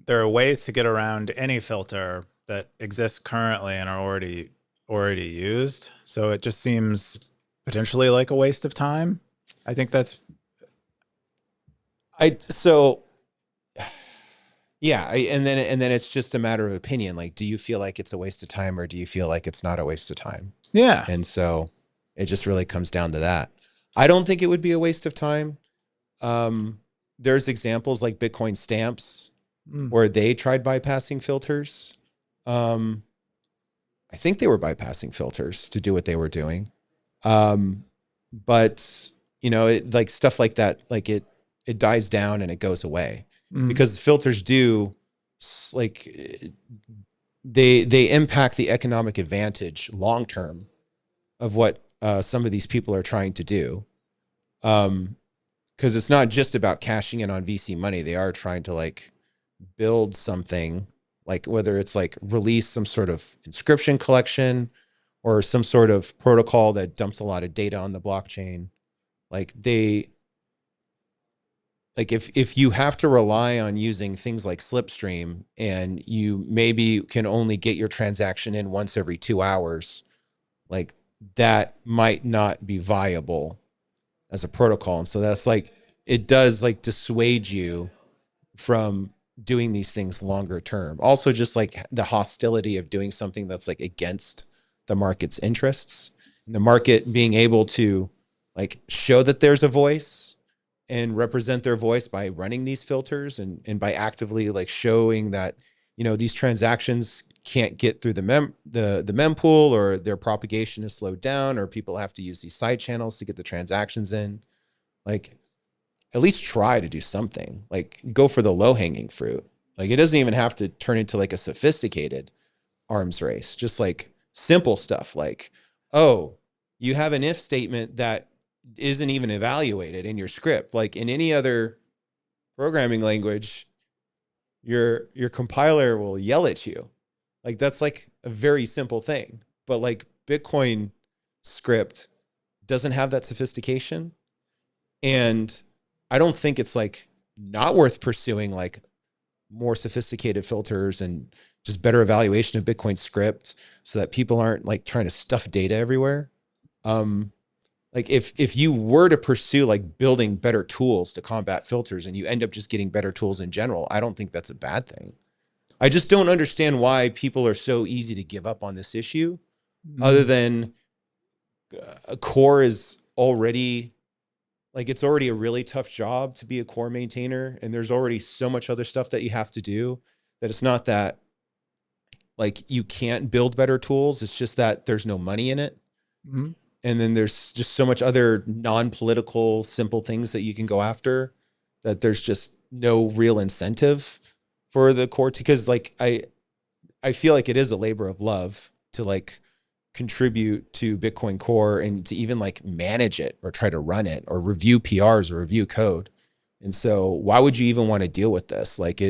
there are ways to get around any filter that exists currently and are already used. So it just seems potentially like a waste of time. I think that's yeah. And then it's just a matter of opinion. Like, do you feel like it's a waste of time, or do you feel like it's not a waste of time? yeah. And so it just really comes down to that. I don't think it would be a waste of time. There's examples like Bitcoin stamps where they tried bypassing filters. I think they were bypassing filters to do what they were doing. But like stuff like that, like it dies down and it goes away because filters do, like, they impact the economic advantage long term of what some of these people are trying to do. Because it's not just about cashing in on VC money. They are trying to like build something, like whether it's like release some sort of inscription collection or some sort of protocol that dumps a lot of data on the blockchain. Like if you have to rely on using things like Slipstream, and you maybe can only get your transaction in once every 2 hours, like that might not be viable as a protocol. And so that's like, it does like dissuade you from doing these things longer term. Also, just like the hostility of doing something that's like against the market's interests, and the market being able to like show that there's a voice and represent their voice by running these filters, and by actively like showing that, these transactions can't get through the mempool, or their propagation is slowed down, or people have to use these side channels to get the transactions in. Like, at least try to do something. Like, go for the low hanging fruit. Like, it doesn't even have to turn into like a sophisticated arms race. Just like simple stuff like, oh, you have an if statement that isn't even evaluated in your script. Like in any other programming language, your compiler will yell at you Like that's like a very simple thing. But like Bitcoin script doesn't have that sophistication. And I don't think it's like not worth pursuing like more sophisticated filters and just better evaluation of Bitcoin script so that people aren't like trying to stuff data everywhere. Like if you were to pursue like building better tools to combat filters and you end up just getting better tools in general, I don't think that's a bad thing. I just don't understand why people are so easy to give up on this issue, other than a core is already like, it's already a really tough job to be a core maintainer. And there's already so much other stuff that you have to do that it's not that like you can't build better tools. It's just that there's no money in it. Mhm. And then there's just so much other non-political, simple things that you can go after that there's just no real incentive for the core to, because like I feel like it is a labor of love to like contribute to Bitcoin Core and to even like manage it or try to run it or review PRs or review code. And so why would you even want to deal with this? Like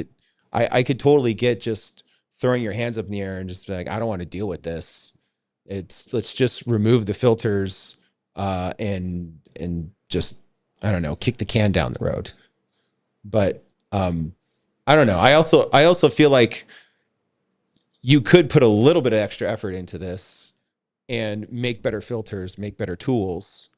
I could totally get just throwing your hands up in the air and just be like, I don't want to deal with this. Let's just remove the filters and just, I don't know, kick the can down the road. But I don't know. I also feel like you could put a little bit of extra effort into this and make better filters, make better tools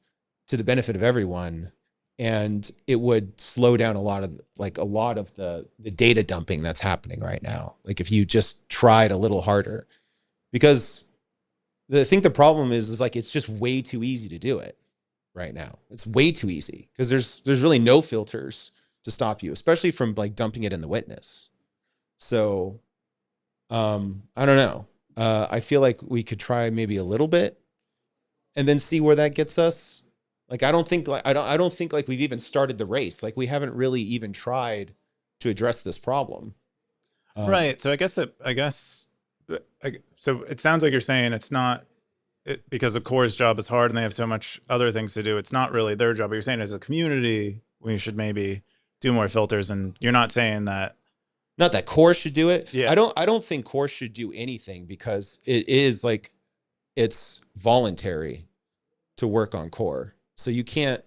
to the benefit of everyone. And it would slow down a lot of the data dumping that's happening right now. Like if you just tried a little harder, because I think the problem is like, it's just way too easy to do it right now. It's way too easy because there's really no filters to stop you, especially from like dumping it in the witness. So I don't know. I feel like we could try maybe a little bit and then see where that gets us. Like I don't think like we've even started the race. Like we haven't really even tried to address this problem. Right. So so it sounds like you're saying it's not because the core's job is hard and they have so much other things to do. It's not really their job. But you're saying as a community, we should maybe do more filters. And you're not saying that. Not that core should do it. Yeah. I don't think core should do anything because it is like, it's voluntary to work on core. So you can't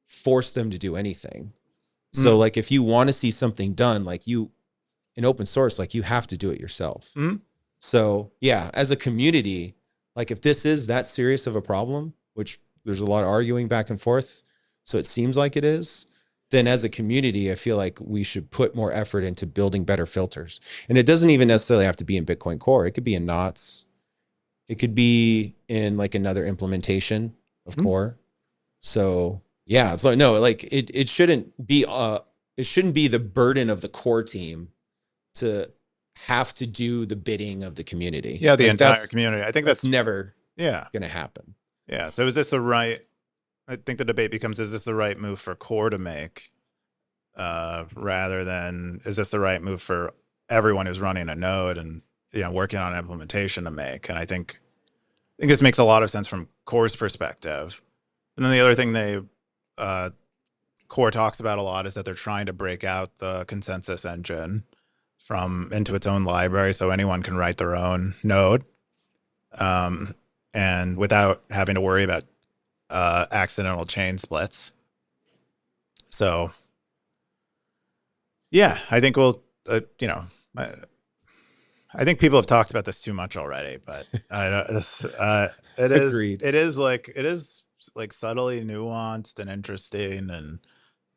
force them to do anything. So like if you want to see something done, like you in open source, like you have to do it yourself. So yeah, as a community, like if this is that serious of a problem, which there's a lot of arguing back and forth, so it seems like it is, then as a community, I feel like we should put more effort into building better filters. And it doesn't even necessarily have to be in Bitcoin Core. It could be in Knots. It could be in like another implementation of Core. So yeah, it's like, no, like it shouldn't be the burden of the core team to have to do the bidding of the community. Yeah, the like entire community. I think that's never yeah going to happen. Yeah. So is this the right? I think the debate becomes: is this the right move for core to make, rather than is this the right move for everyone who's running a node and working on implementation to make? And I think this makes a lot of sense from core's perspective. And then the other thing core talks about a lot is that they're trying to break out the consensus engine into its own library, so anyone can write their own node, and without having to worry about accidental chain splits. So yeah, I think I think people have talked about this too much already, but it is like subtly nuanced and interesting and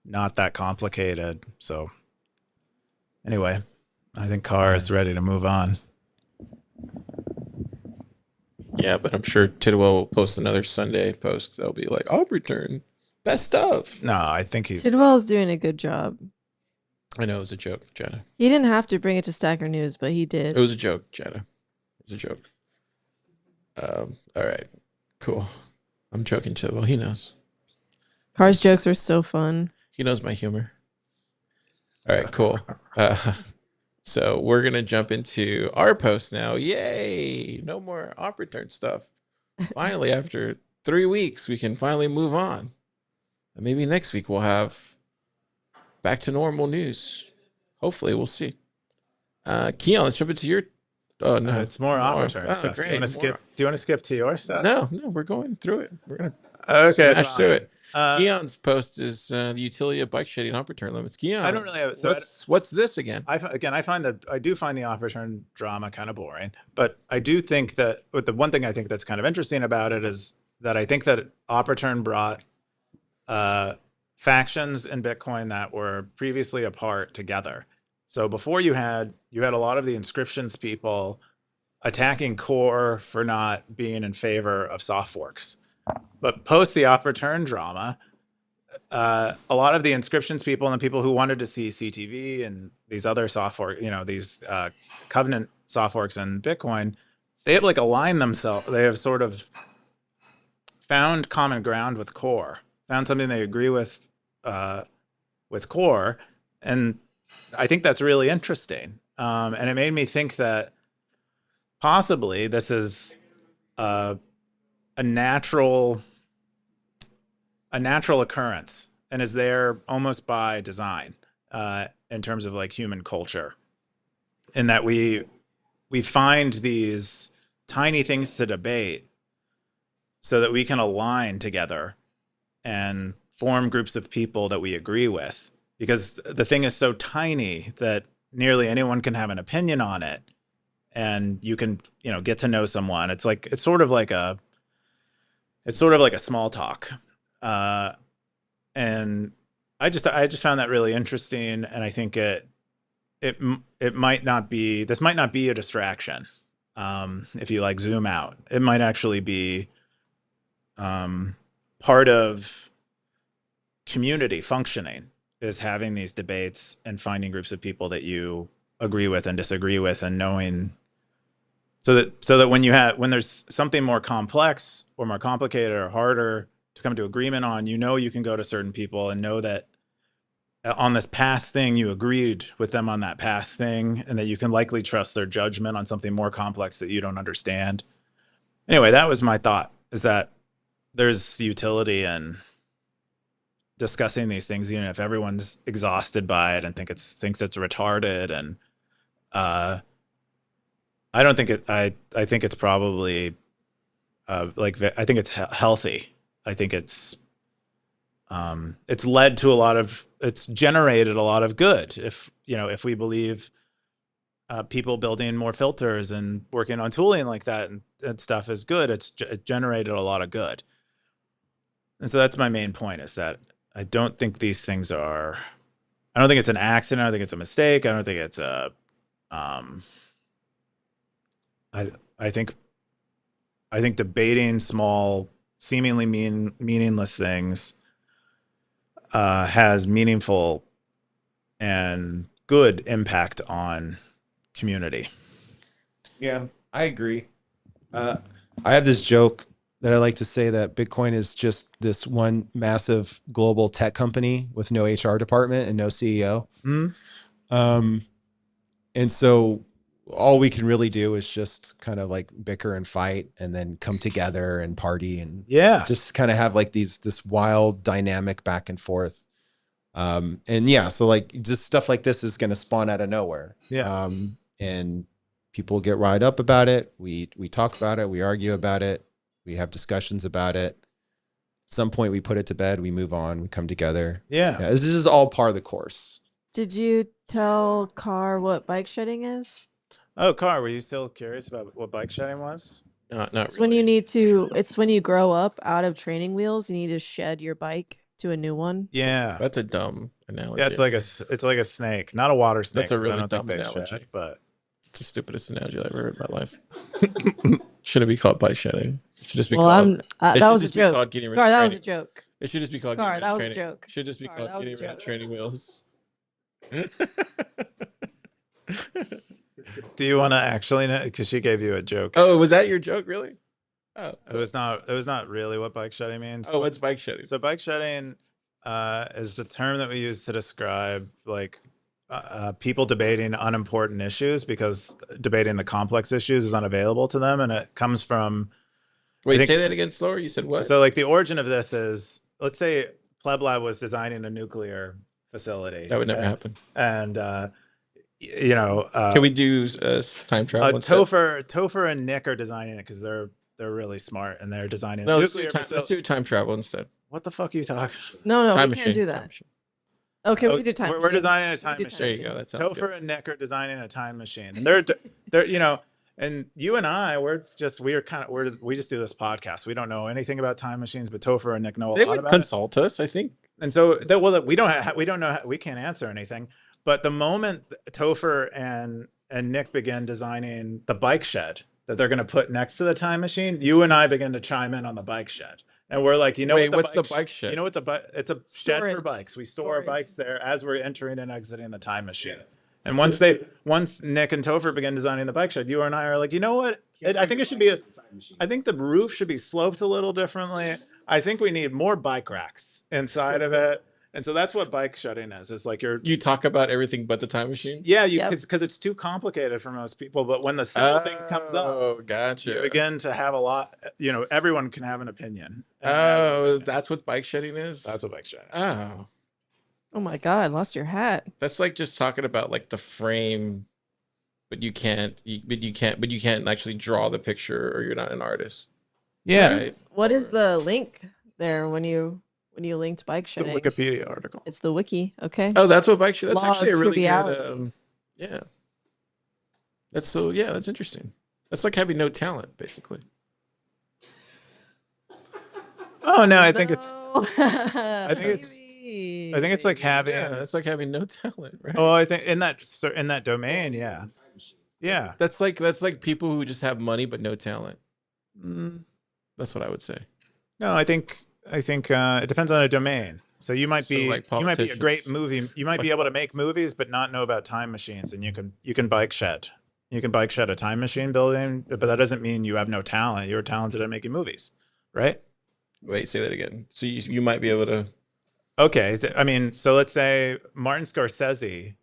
not that complicated. So anyway, I think Car is ready to move on. Yeah, but I'm sure Tidwell will post another Sunday post. They'll be like, I'll return. Best of. No, I think Tidwell's doing a good job. I know it was a joke, Jenna. He didn't have to bring it to Stacker.News, but he did. It was a joke, Jenna. It was a joke. All right. Cool. I'm joking, Tidwell. He knows. Car's jokes are so fun. He knows my humor. All right, cool. So we're going to jump into our post now. Yay! No more op return stuff. Finally, after 3 weeks, we can finally move on. And maybe next week we'll have back to normal news. Hopefully, we'll see. Keyan, let's jump into your Oh no, It's more off-return Oh, stuff. great. Do you want to skip to your stuff? No, we're going through it. We're gonna Okay, smash through fine. it. Keyan's post is the utility of bike shedding off-return limits. Keyan, I don't really have. So what's this again? I do find the off-return drama kind of boring, but I do think that the one thing I think that's kind of interesting about it is that I think that off-return brought factions in Bitcoin that were previously apart together. So before you had a lot of the inscriptions people attacking Core for not being in favor of soft forks, but post the off-return drama, a lot of the inscriptions people and the people who wanted to see CTV and these other soft fork, these covenant soft forks in Bitcoin, they have like aligned themselves. They have sort of found common ground with Core, found something they agree with Core, and I think that's really interesting. And it made me think that possibly this is a natural occurrence and is there almost by design in terms of like human culture, in that we find these tiny things to debate so that we can align together and form groups of people that we agree with, because the thing is so tiny that nearly anyone can have an opinion on it, and you can get to know someone. It's sort of like a small talk, and I just found that really interesting, and I think it might not be a distraction. If you like zoom out, it might actually be part of community functioning, is having these debates and finding groups of people that you agree with and disagree with, and knowing so that when there's something more complex or more complicated or harder to come to agreement on, you can go to certain people and know that on this past thing you agreed with them on that past thing, and that you can likely trust their judgment on something more complex that you don't understand. Anyway, that was my thought, is that there's utility in discussing these things, even if everyone's exhausted by it and thinks it's retarded. And I don't think it. I think it's probably I think it's healthy. I think it's led to it's generated a lot of good. If we believe people building more filters and working on tooling like that and stuff is good, it generated a lot of good. And so that's my main point, is that I don't think these things are. I don't think it's an accident. I don't think it's a mistake. I don't think it's a. I think debating small, seemingly meaningless things has meaningful and good impact on community. Yeah, I agree. I have this joke that I like to say, that Bitcoin is just this one massive global tech company with no HR department and no CEO. Mm-hmm. And so all we can really do is just kind of like bicker and fight, and then come together and party, and just kind of have like this wild dynamic back and forth. And yeah, so like just stuff like this is going to spawn out of nowhere. Yeah. And people get riled up about it. We talk about it. We argue about it. We have discussions about it. At some point we put it to bed, we move on, we come together. Yeah. This is all part of the course. Did you tell Car what bike shedding is? Oh, Car, were you still curious about what bike shedding was? Not It's really. when you need to. It's when you grow up out of training wheels. You need to shed your bike to a new one. Yeah. That's a dumb analogy. Yeah, it's like a snake, not a water snake. That's a 'cause I really don't think dumb they analogy. shed, but It's the stupidest analogy I've ever heard in my life. Shouldn't be called bike shedding. It should just be Well, called. that was a just be joke. called getting rid Car, of that was a training. joke. It should just be called. Car, getting rid of that was a training. joke. Should just be Car, called that was a getting rid of joke. training wheels. do you want to actually know? Because she gave you a joke. Oh, was that your joke? Really? Oh, It was not really what bike shedding means. oh, what's bike shedding? So bike shedding is the term that we use to describe like people debating unimportant issues, because debating the complex issues is unavailable to them, and it comes from. Wait, say that again slower. You said what? So like the origin of this is, let's say Pleb Lab was designing a nuclear facility. That would never happen. And you know, Can we do time travel instead? Topher and Nick are designing it because they're really smart and they're designing No, the let's do, nuclear let's do time travel instead. What the fuck are you talking? No, Time we can't machine. do Time that. machine. Okay, we Oh, can do time we're machine. designing a We can time do machine. There you go. That sounds Topher good. and Nick are designing a time machine, and they're you know, and you and I we just do this podcast. We don't know anything about time machines, but Topher and Nick know a They lot would about consult us, I think. it. And so we don't know we can't answer anything. But the moment Topher and Nick begin designing the bike shed that they're going to put next to the time machine, you and I begin to chime in on the bike shed. And we're like, Wait, what's the bike shed? You know what it's a shed for Storage. bikes. We store our Storage. bikes there as we're entering and exiting the time machine. And once Nick and Topher begin designing the bike shed, you and I are like, you know what? I think it should be I think the roof should be sloped a little differently. I think we need more bike racks inside of it. And so that's what bike shedding is. It's like you talk about everything but the time machine. Yeah, Yep. because it's too complicated for most people. But when the simple thing comes up, Oh, gotcha. you begin to have a lot. You know, everyone can have an opinion. Oh, that's what bike shedding is. That's what bike shedding. Oh, Oh my god, lost your hat. that's like just talking about like the frame, but you can't actually draw the picture, or you're not an artist. Yeah, Right. What is the link there when you linked bike the shedding? Wikipedia article. It's the wiki. Okay. Oh, that's what bike shedding. That's Law actually of a really triviality. good. Yeah. That's interesting. That's like having no talent, basically. Oh no, I think it's I think it's like having. Yeah, it's like having no talent, right? Oh, I think in that domain, yeah, yeah. That's like people who just have money but no talent. Mm, That's what I would say. no, I think it depends on a domain. So you might So, be like, you might be a great politicians. movie. You might be able to make movies, but not know about time machines, and you can bike shed. You can bike shed a time machine building, but that doesn't mean you have no talent. You're talented at making movies, right? Wait, say that again. So you might be able to. Okay, I mean, so let's say Martin Scorsese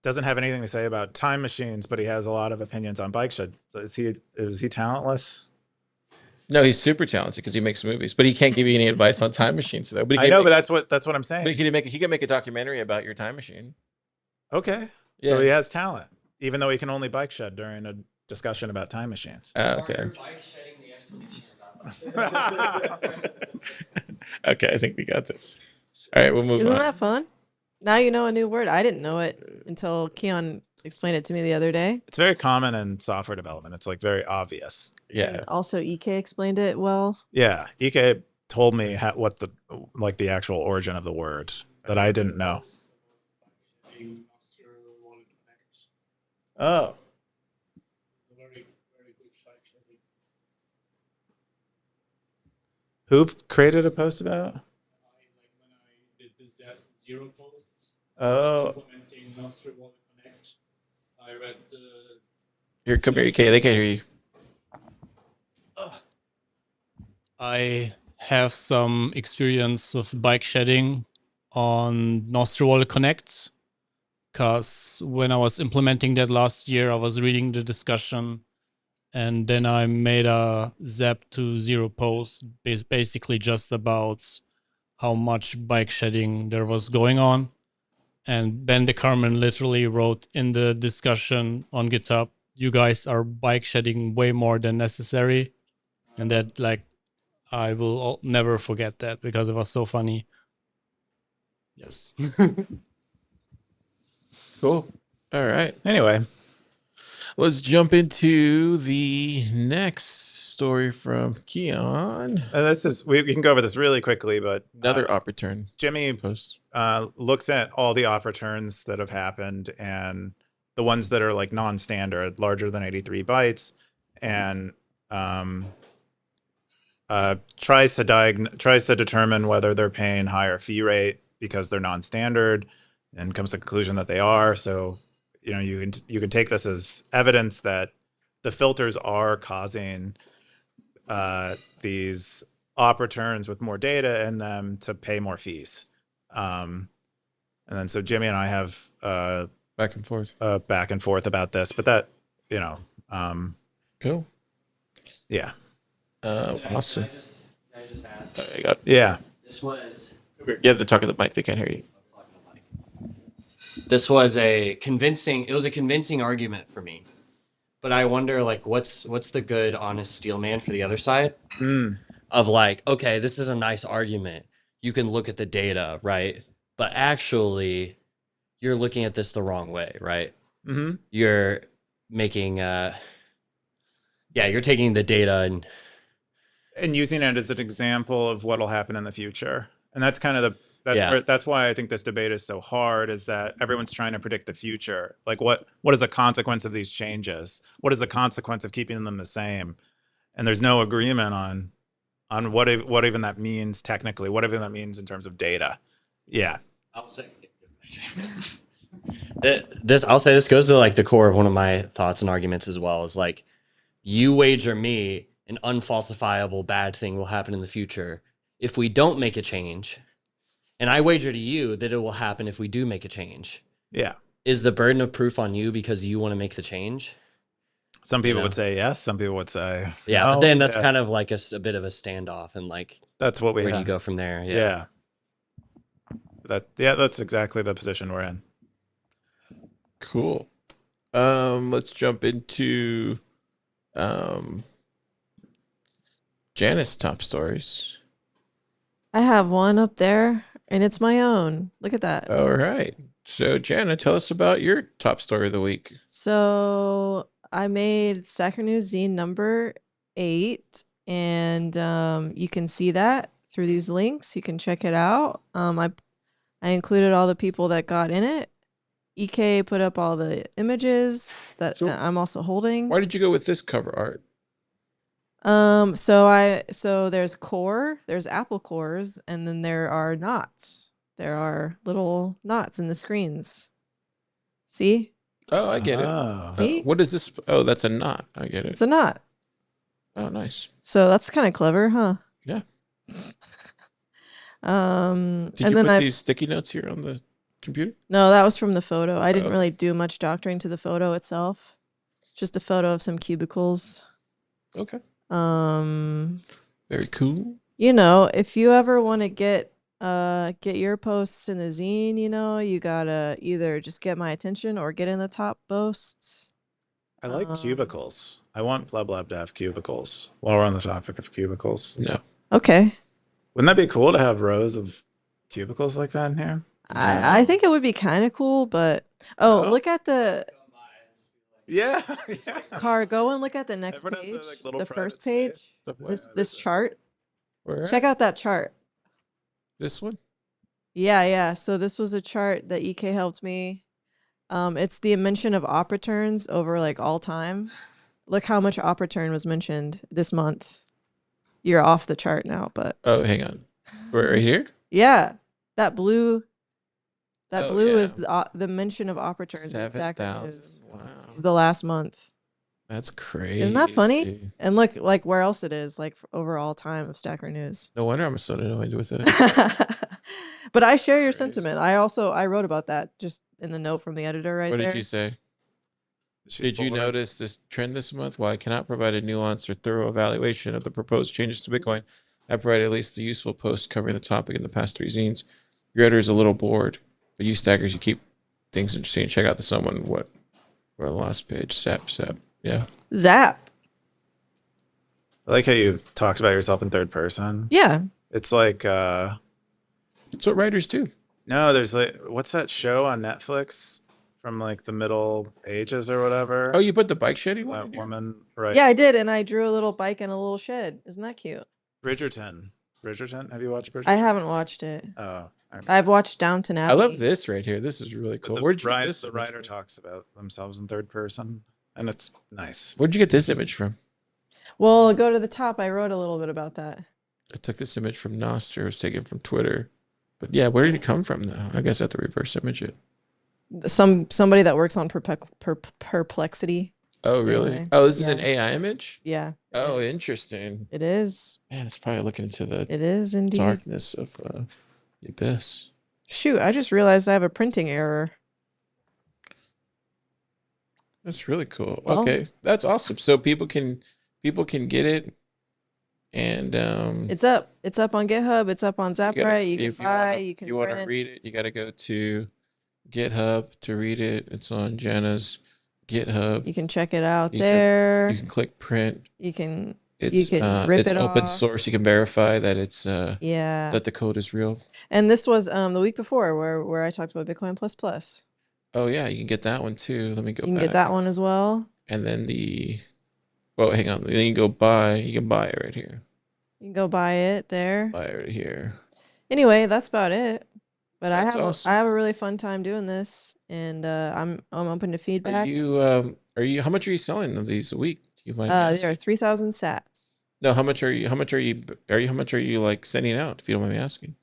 doesn't have anything to say about time machines, but he has a lot of opinions on bike shed. So is he talentless? No, he's super talented because he makes movies, but he can't give you any advice on time machines. Though. But he I can know, make, but that's what I'm saying. but he can make a documentary about your time machine. Okay, Yeah. so he has talent, even though he can only bike shed during a discussion about time machines. Okay. Bike shedding the explanation about Okay, I think we got this. All right, we'll move Isn't on. that fun? Now you know a new word. I didn't know it until Keyan explained it to me the other day. It's very common in software development. It's like very obvious. Yeah. And also, EK explained it well. Yeah, Ike told me what the actual origin of the word that I didn't know. Oh, who created a post about? Oh, Here, come here. Okay, they can't hear you. I have some experience of bike shedding on Nostrwall Connect, because when I was implementing that last year, I was reading the discussion, and then I made a Zap to Zero post, basically just about how much bike shedding there was going on. And Ben de Carmen literally wrote in the discussion on GitHub, "You guys are bike shedding way more than necessary," and that, like, I will never forget that because it was so funny. Yes. Cool. All right. anyway, Let's jump into the next story from Keyan. this is we can go over this really quickly, but Another op return Jimmy post. looks at all the op returns that have happened and the ones that are like non-standard, larger than 83 bytes, and tries to determine whether they're paying higher fee rate because they're non-standard, and comes to the conclusion that they are. So, you know, you can take this as evidence that the filters are causing these op returns with more data in them to pay more fees. And then so Jimmy and I have Back and forth. back and forth about this, but that, you know, Cool. yeah, Awesome. Can I just ask? I got. yeah. This was You have to talk to the mic. They can't hear you. this was a convincing. It was a convincing argument for me. But I wonder, like, what's the good, honest steel man for the other side Mm. of like, okay, this is a nice argument. You can look at the data, right? But actually, you're looking at this the wrong way, right? Mm-hmm. You're making, you're taking the data And using it as an example of what'll happen in the future. And that's kind of Yeah. that's why I think this debate is so hard, is that everyone's trying to predict the future. Like what is the consequence of these changes? What is the consequence of keeping them the same? And there's no agreement on what even that means technically, what even that means in terms of data. Yeah. I'll say this goes to like the core of one of my thoughts and arguments as well, is like, you wager me an unfalsifiable bad thing will happen in the future if we don't make a change, and I wager to you that it will happen if we do make a change. Yeah. Is the burden of proof on you because you want to make the change? Some people know? would say yes, some people would say Yeah, no. but then that's kind of like a bit of a standoff, and like, that's what we where do have. you go from there? Yeah. That's exactly the position we're in. Cool. Let's jump into Janice's top stories. I have one up there, and it's my own. Look at that. All right. So, Jana, tell us about your top story of the week. So I made Stacker.News zine number 8, and you can see that through these links. You can check it out. I included all the people that got in it. EK put up all the images that So I'm also holding. Why did you go with this cover art? So there's core, there's apple cores, and then there are knots. There are little knots in the screens. See? Oh, I get it. Oh. See? What is this? Oh, that's a knot. I get it. It's a knot. Oh, nice. So that's kind of clever, huh? Yeah. Did Did you and then put I these sticky notes here on the computer? no, that was from the photo. I didn't okay. really do much doctoring to the photo itself. Just a photo of some cubicles. Okay. Um, Very cool. you know, if you ever want to get your posts in the zine, you know, you gotta either just get my attention or get in the top posts. I like cubicles. I want Blub Lab to have cubicles while we're on the topic of cubicles. No. Okay. Wouldn't that be cool to have rows of cubicles like that in here? I think it would be kind of cool, but No? look at the Yeah. car. Go and look at the next Everyone has page, their, like, little the private first page. space. This chart. Where Check out that chart. this one? Yeah. So this was a chart that EK helped me. It's the mention of op returns over like all time. Look how much op return was mentioned this month. You're off the chart now, but Oh, hang on. Right here? yeah, that blue. That Oh, blue yeah. is the mention of op returns in Stacker.News 7,000. Wow. the last month. That's crazy. Isn't that funny? And look, like where else it is, like over all time of Stacker.News. No wonder I'm so annoyed with it. But I share your Crazy. sentiment. I wrote about that just in the note from the editor right What there. did you say? Did you notice this trend this month? While I cannot provide a nuanced or thorough evaluation of the proposed changes to Bitcoin, I provided at least a useful post covering the topic in the past 3 zines. Your editor is a little bored, but you stackers, you keep things interesting. Check out the someone what or the last page. Zap. Yeah. Zap. I like how you talked about yourself in third person. Yeah. It's like It's what writers do. no, there's like what's that show on Netflix from like the Middle Ages or whatever? Oh, you put the bike shedding one? That woman, right? Yeah, I did, and I drew a little bike in a little shed. Isn't that cute? Bridgerton. Have you watched Bridgerton? I haven't watched it. Oh, I've watched Downton Abbey. I love this right here. This is really cool. Where'd you get this? The writer talks about themselves in third person, and it's nice. Where'd you get this image from? Well, go to the top. I wrote a little bit about that. I took this image from Nostr. It was taken from Twitter. But yeah, where did it come from though? I guess I have to reverse image it. Somebody that works on Perplexity. Oh, really? AI. Oh, this is Yeah. an AI image? Yeah. Oh, interesting. It is. Man, it's probably looking into the It is indeed. darkness of the abyss. Shoot, I just realized I have a printing error. That's really cool. Well- Okay, that's awesome. So people can get it, and It's up. It's up on GitHub. It's up on you gotta- Zapwrite. You can if buy. wanna- You can you want to print. read it, you got to go to GitHub to read it. It's on Jenna's GitHub. You can check it out You there. can click print. You can It's rip it's it open off. source. You can verify that it's Yeah. that the code is real. And this was the week before where I talked about Bitcoin plus plus. Oh yeah, you can get that one too. Let me go You can back. get that one as well. And then hang on. Then you can buy it right here. You can go buy it there. Buy it right here. Anyway, that's about it. But That's awesome. I have a really fun time doing this, and I'm open to feedback. Are you how much are you selling of these a week? You might They are 3,000 sats. No, how much are you like sending out, if you don't mind me asking?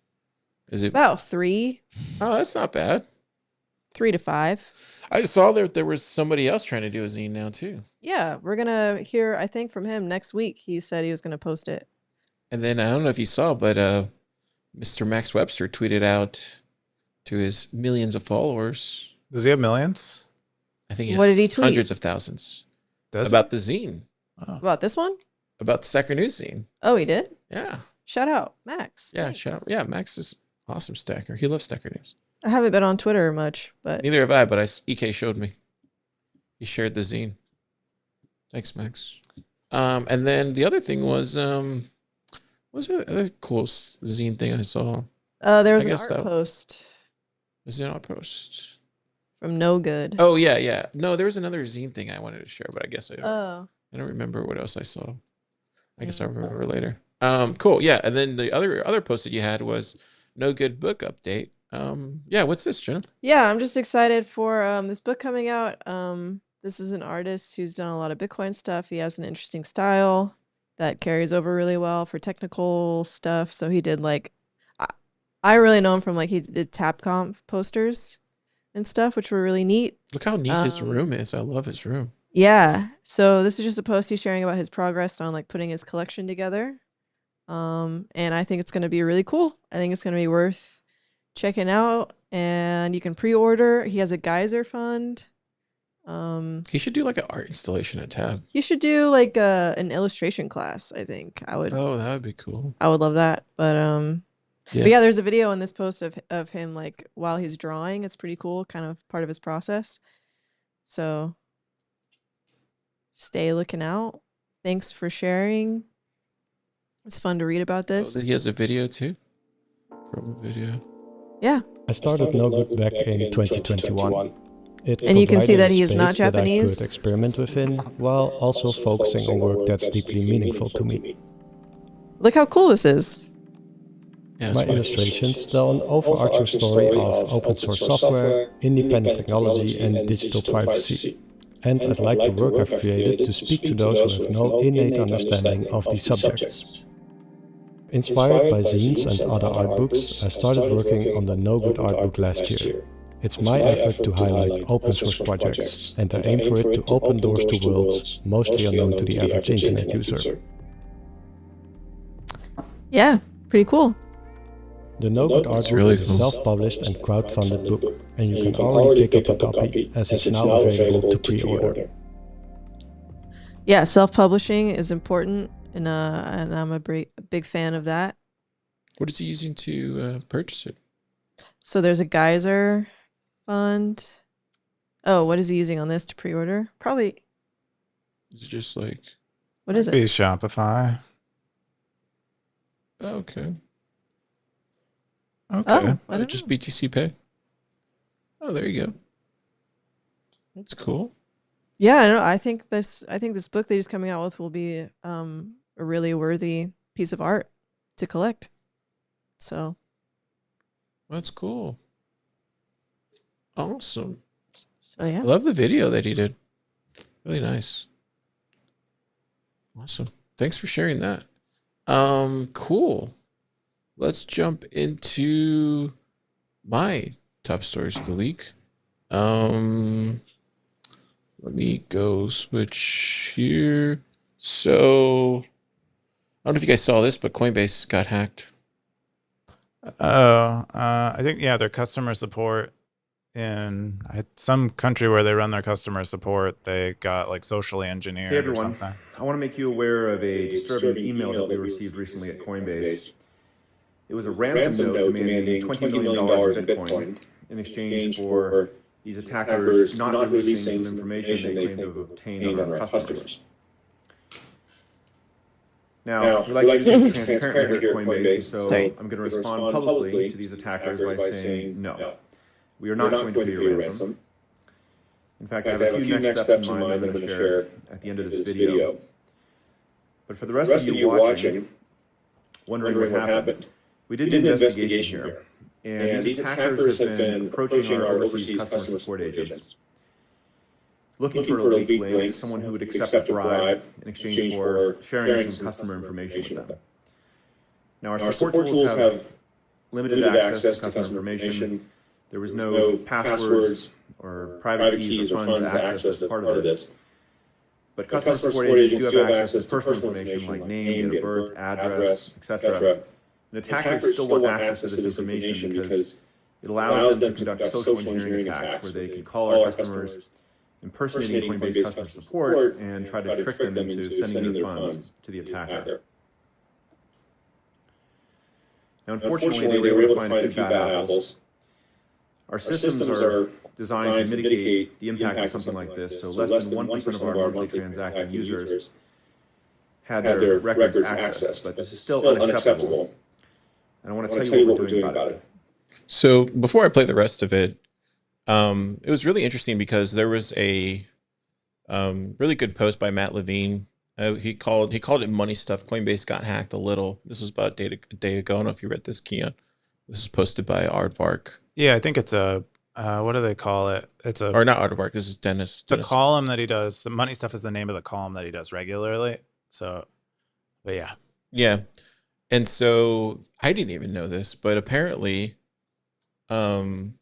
Is it About 3. Oh, that's not bad. 3 to 5. I saw there was somebody else trying to do a zine now too. Yeah, we're gonna hear, I think, from him next week. He said he was gonna post it. And then I don't know if you saw, but Mr. Max Webster tweeted out to his millions of followers. Does he have millions? I think he What has did he tweet? hundreds of thousands. Does About the zine. Oh. About this one? About the Stacker.News zine. Oh, he did? Yeah. Shout out, Max. Yeah, Thanks. shout out. Yeah, Max is awesome stacker. He loves Stacker.News. I haven't been on Twitter much, but Neither have I, but EK showed me. He shared the zine. Thanks, Max. And then the other thing was what was the other cool zine thing I saw? there was I an guess art post Was it art post? from No Good. Oh yeah. No, there was another zine thing I wanted to share, but I guess I don't remember what else I saw. I guess I'll remember later. Cool. Yeah, and then the other post that you had was No Good book update. Yeah, what's this, Jenna? Yeah, I'm just excited for this book coming out. This is an artist who's done a lot of Bitcoin stuff. He has an interesting style that carries over really well for technical stuff. So he did I really know him from he did TapConf posters and stuff, which were really neat. Look how neat his room is. I love his room. Yeah. So this is just a post he's sharing about his progress on putting his collection together. And I think it's going to be really cool. I think it's going to be worth checking out, and you can pre-order. He has a geyser fund. He should do an art installation at Tab. He should do an illustration class. I think I would. Oh, that would be cool. I would love that. But yeah, there's a video in this post of him while he's drawing. It's pretty cool, kind of part of his process. So stay looking out. Thanks for sharing. It's fun to read about this. He has a video too. Promo video. Yeah. I started No Good back in 2021. And you can see that he is not space that Japanese. I could experiment within, while also focusing on work that's deeply meaningful to me. Look how cool this is. Yeah, My illustrations tell an overarching story of open source software, independent technology, and digital privacy. And I'd like the work I've created to speak to those who have no innate understanding of these subjects. Inspired by zines and other art books, I started working on the No Good art book last year. It's my effort to highlight open source projects, and I aim for it to open doors to worlds mostly unknown to the average internet user. Yeah, pretty cool. The No Good art book really is a cool. self-published and crowdfunded book, and you can already pick up a copy as it's now available to pre-order. Yeah, self-publishing is important, and I'm a big fan of that. What is he using to purchase it? So there's a geyser fund. Oh, what is he using on this to pre-order? Probably. It's just What is Be it? Shopify. okay. Okay. Oh, I don't Just know. BTC Pay. Oh, there you go. That's cool. Yeah, I know. I think this book that he's coming out with will be a really worthy piece of art to collect. So That's cool. Awesome. yeah. I love the video that he did. Really nice. Awesome. Thanks for sharing that. Cool. Let's jump into my top stories of the week. Let me go switch here. So I don't know if you guys saw this, but Coinbase got hacked. I think, their customer support in some country where they run their customer support, they got socially engineered Hey or everyone, something. I want to make you aware of a disturbing email that we received recently at Coinbase. It was a ransom note demanding $20 million in Bitcoin, in exchange for these attackers not releasing some information they claim to have obtained on our customers. Now, we like to be transparent here at Coinbase, so I'm going to respond publicly to these attackers by saying no. We are not going to pay your ransom. In fact, I have a few next steps in mind I'm going to share at the end of this video. But for the rest of you watching, wondering what happened, we did an investigation here. And these attackers have been approaching our overseas customer support agents, looking for a weak link, someone who would accept a bribe in exchange for sharing some customer information with them. Now, our support tools have limited access to customer information. There was no passwords or private keys or funds access as part of this. But customer support agents do have access to personal information like name, date of birth, address, etc. And attackers still want access to this information because it allows them to conduct social engineering attacks where they can call our customers, impersonating Coinbase customer support, and try to trick them into sending their funds to the attacker. Now, unfortunately, they were able to find a few bad apples. Our systems are designed to mitigate the impact of something like this, so less than 1% of our monthly transacting users had their records accessed, but this is still unacceptable. And I want to tell you what we're doing about it. So before I play the rest of it, it was really interesting because there was a really good post by Matt Levine. He called it money stuff. Coinbase got hacked a little. This was about a day ago. I don't know if you read this, Keyan. This is posted by Aardvark. Yeah, I think it's a what do they call it? It's a or not Aardvark. This is Dennis. It's a column that he does. The money stuff is the name of the column that he does regularly. So, but yeah, yeah. And so I didn't even know this, but apparently, like,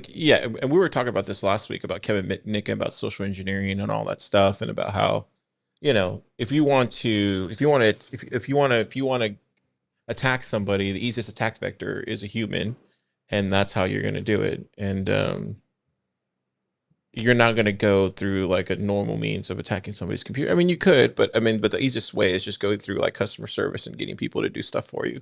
yeah, and we were talking about this last week about Kevin Mitnick, about social engineering and all that stuff, and about how, if you want to attack somebody, the easiest attack vector is a human, and that's how you're going to do it. And you're not going to go through like a normal means of attacking somebody's computer. I mean, you could, but the easiest way is just going through like customer service and getting people to do stuff for you,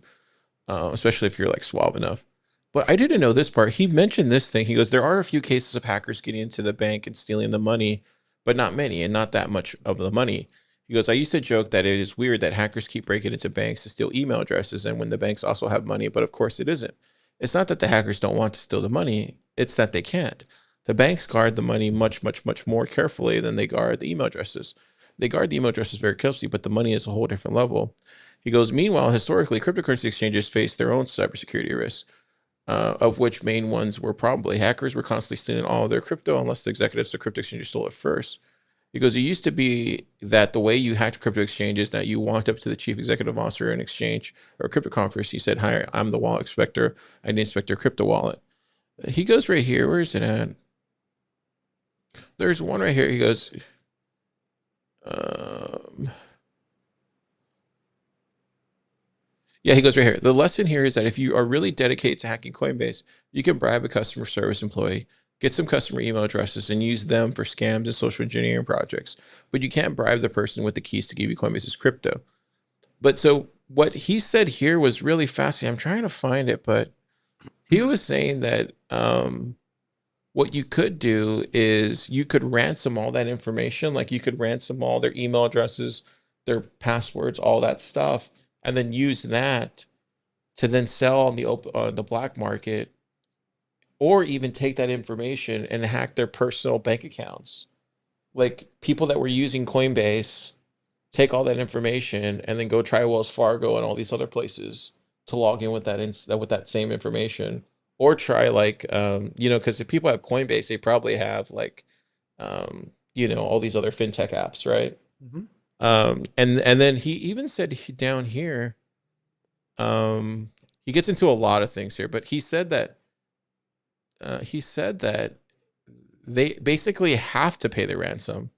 especially if you're like suave enough. But I didn't know this part. He mentioned this thing. He goes, there are a few cases of hackers getting into the bank and stealing the money, but not many, and not that much of the money. He goes, I used to joke that it is weird that hackers keep breaking into banks to steal email addresses, and when the banks also have money, but of course it isn't. It's not that the hackers don't want to steal the money. It's that they can't. The banks guard the money much, much, much more carefully than they guard the email addresses. They guard the email addresses very carefully, but the money is a whole different level. He goes, meanwhile, historically, cryptocurrency exchanges face their own cybersecurity risks, of which main ones were probably hackers were constantly stealing all of their crypto unless the executives of crypto exchanges stole it first. He goes, it used to be that the way you hacked crypto exchanges, that you walked up to the chief executive officer in exchange or a crypto conference. He said, hi, I'm the wallet inspector. I need to inspect your crypto wallet. He goes right here. Where is it at? There's one right here. He goes, yeah, he goes right here. The lesson here is that if you are really dedicated to hacking Coinbase, you can bribe a customer service employee, get some customer email addresses, and use them for scams and social engineering projects. But you can't bribe the person with the keys to give you Coinbase's crypto. But so what he said here was really fascinating. I'm trying to find it, but he was saying that what you could do is you could ransom all that information. Like you could ransom all their email addresses, their passwords, all that stuff, and then use that to then sell on the black market, or even take that information and hack their personal bank accounts. Like people that were using Coinbase, take all that information and then go try Wells Fargo and all these other places to log in with that same information. Or try like, because if people have Coinbase, they probably have like, all these other fintech apps, right? Mm-hmm. And then he even said down here, he gets into a lot of things here, but he said that they basically have to pay the ransom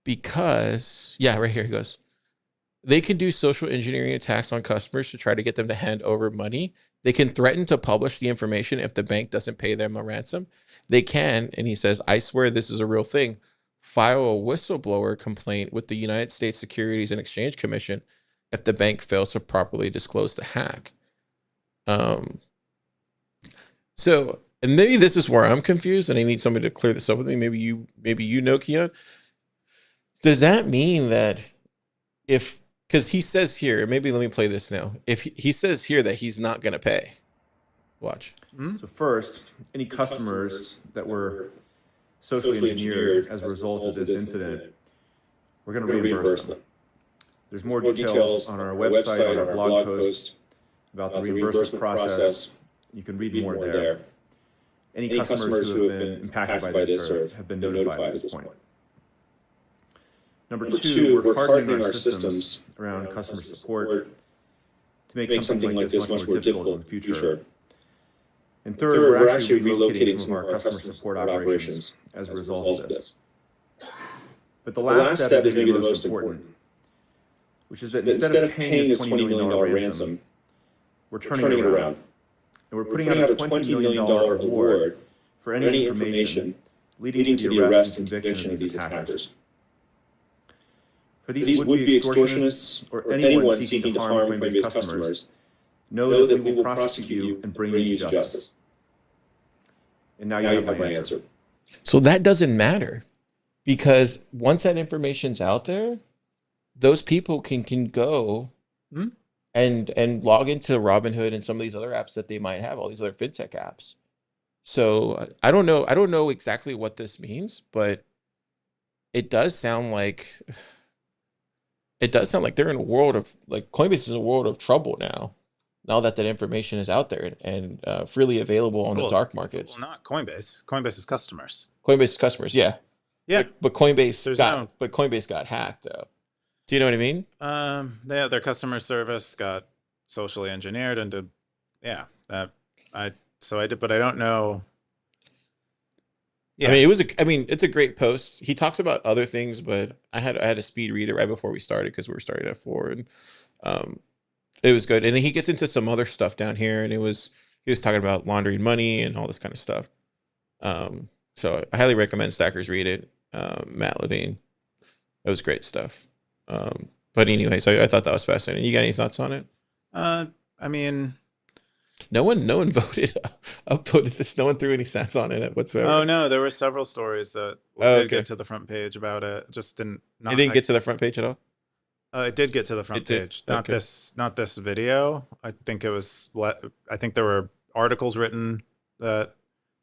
because, right here he goes, they can do social engineering attacks on customers to try to get them to hand over money. They can threaten to publish the information if the bank doesn't pay them a ransom. They can, and he says, I swear this is a real thing, file a whistleblower complaint with the United States Securities and Exchange Commission if the bank fails to properly disclose the hack. So, and maybe this is where I'm confused, and I need somebody to clear this up with me. Maybe you know, Keyan. Does that mean that if, because he says here, maybe let me play this now. If he says here that he's not going to pay, watch. So first, any customers that were socially engineered as a result of this incident, we're going to reimburse them. There's more details on our website, on our blog post about the reimbursement process. You can read more there. Any customers who have been impacted by this or have been notified at this point. Number two, we're hardening our systems around customer support to make something like this much more difficult in the future. And third, we're actually relocating some of our customer support operations as a result of this. But the last step is maybe the most important, which is that instead of paying this $20 million ransom, we're turning it around. And we're putting out a $20 million reward for any information leading to the arrest and conviction of these attackers. For these would-be extortionists or anyone seeking to harm Coinbase customers, know that we will prosecute you and bring you to justice. And now you have my answer. So that doesn't matter, because once that information's out there, those people can go and log into Robinhood and some of these other apps that they might have, all these other fintech apps. So I don't know exactly what this means, but it does sound like they're in a world of, like, Coinbase is a world of trouble now that that information is out there and freely available on the dark markets. Well, not Coinbase. Coinbase's customers. Coinbase's customers, yeah. Yeah. But Coinbase got hacked, though. Do you know what I mean? Their customer service got socially engineered into, but I don't know. Yeah. I mean, it's a great post. He talks about other things, but I had a speed read it right before we started, because we were starting at 4, and it was good. And then he gets into some other stuff down here, and he was talking about laundering money and all this kind of stuff. So I highly recommend Stackers read it. Matt Levine. It was great stuff. But anyway, so I thought that was fascinating. You got any thoughts on it? I mean, no one upvoted this. No one threw any stats on it whatsoever. Oh no, there were several stories that did get to the front page about it. Just didn't. It didn't get to the front page at all. It did get to the front page. Not this video. I think it was. I think there were articles written that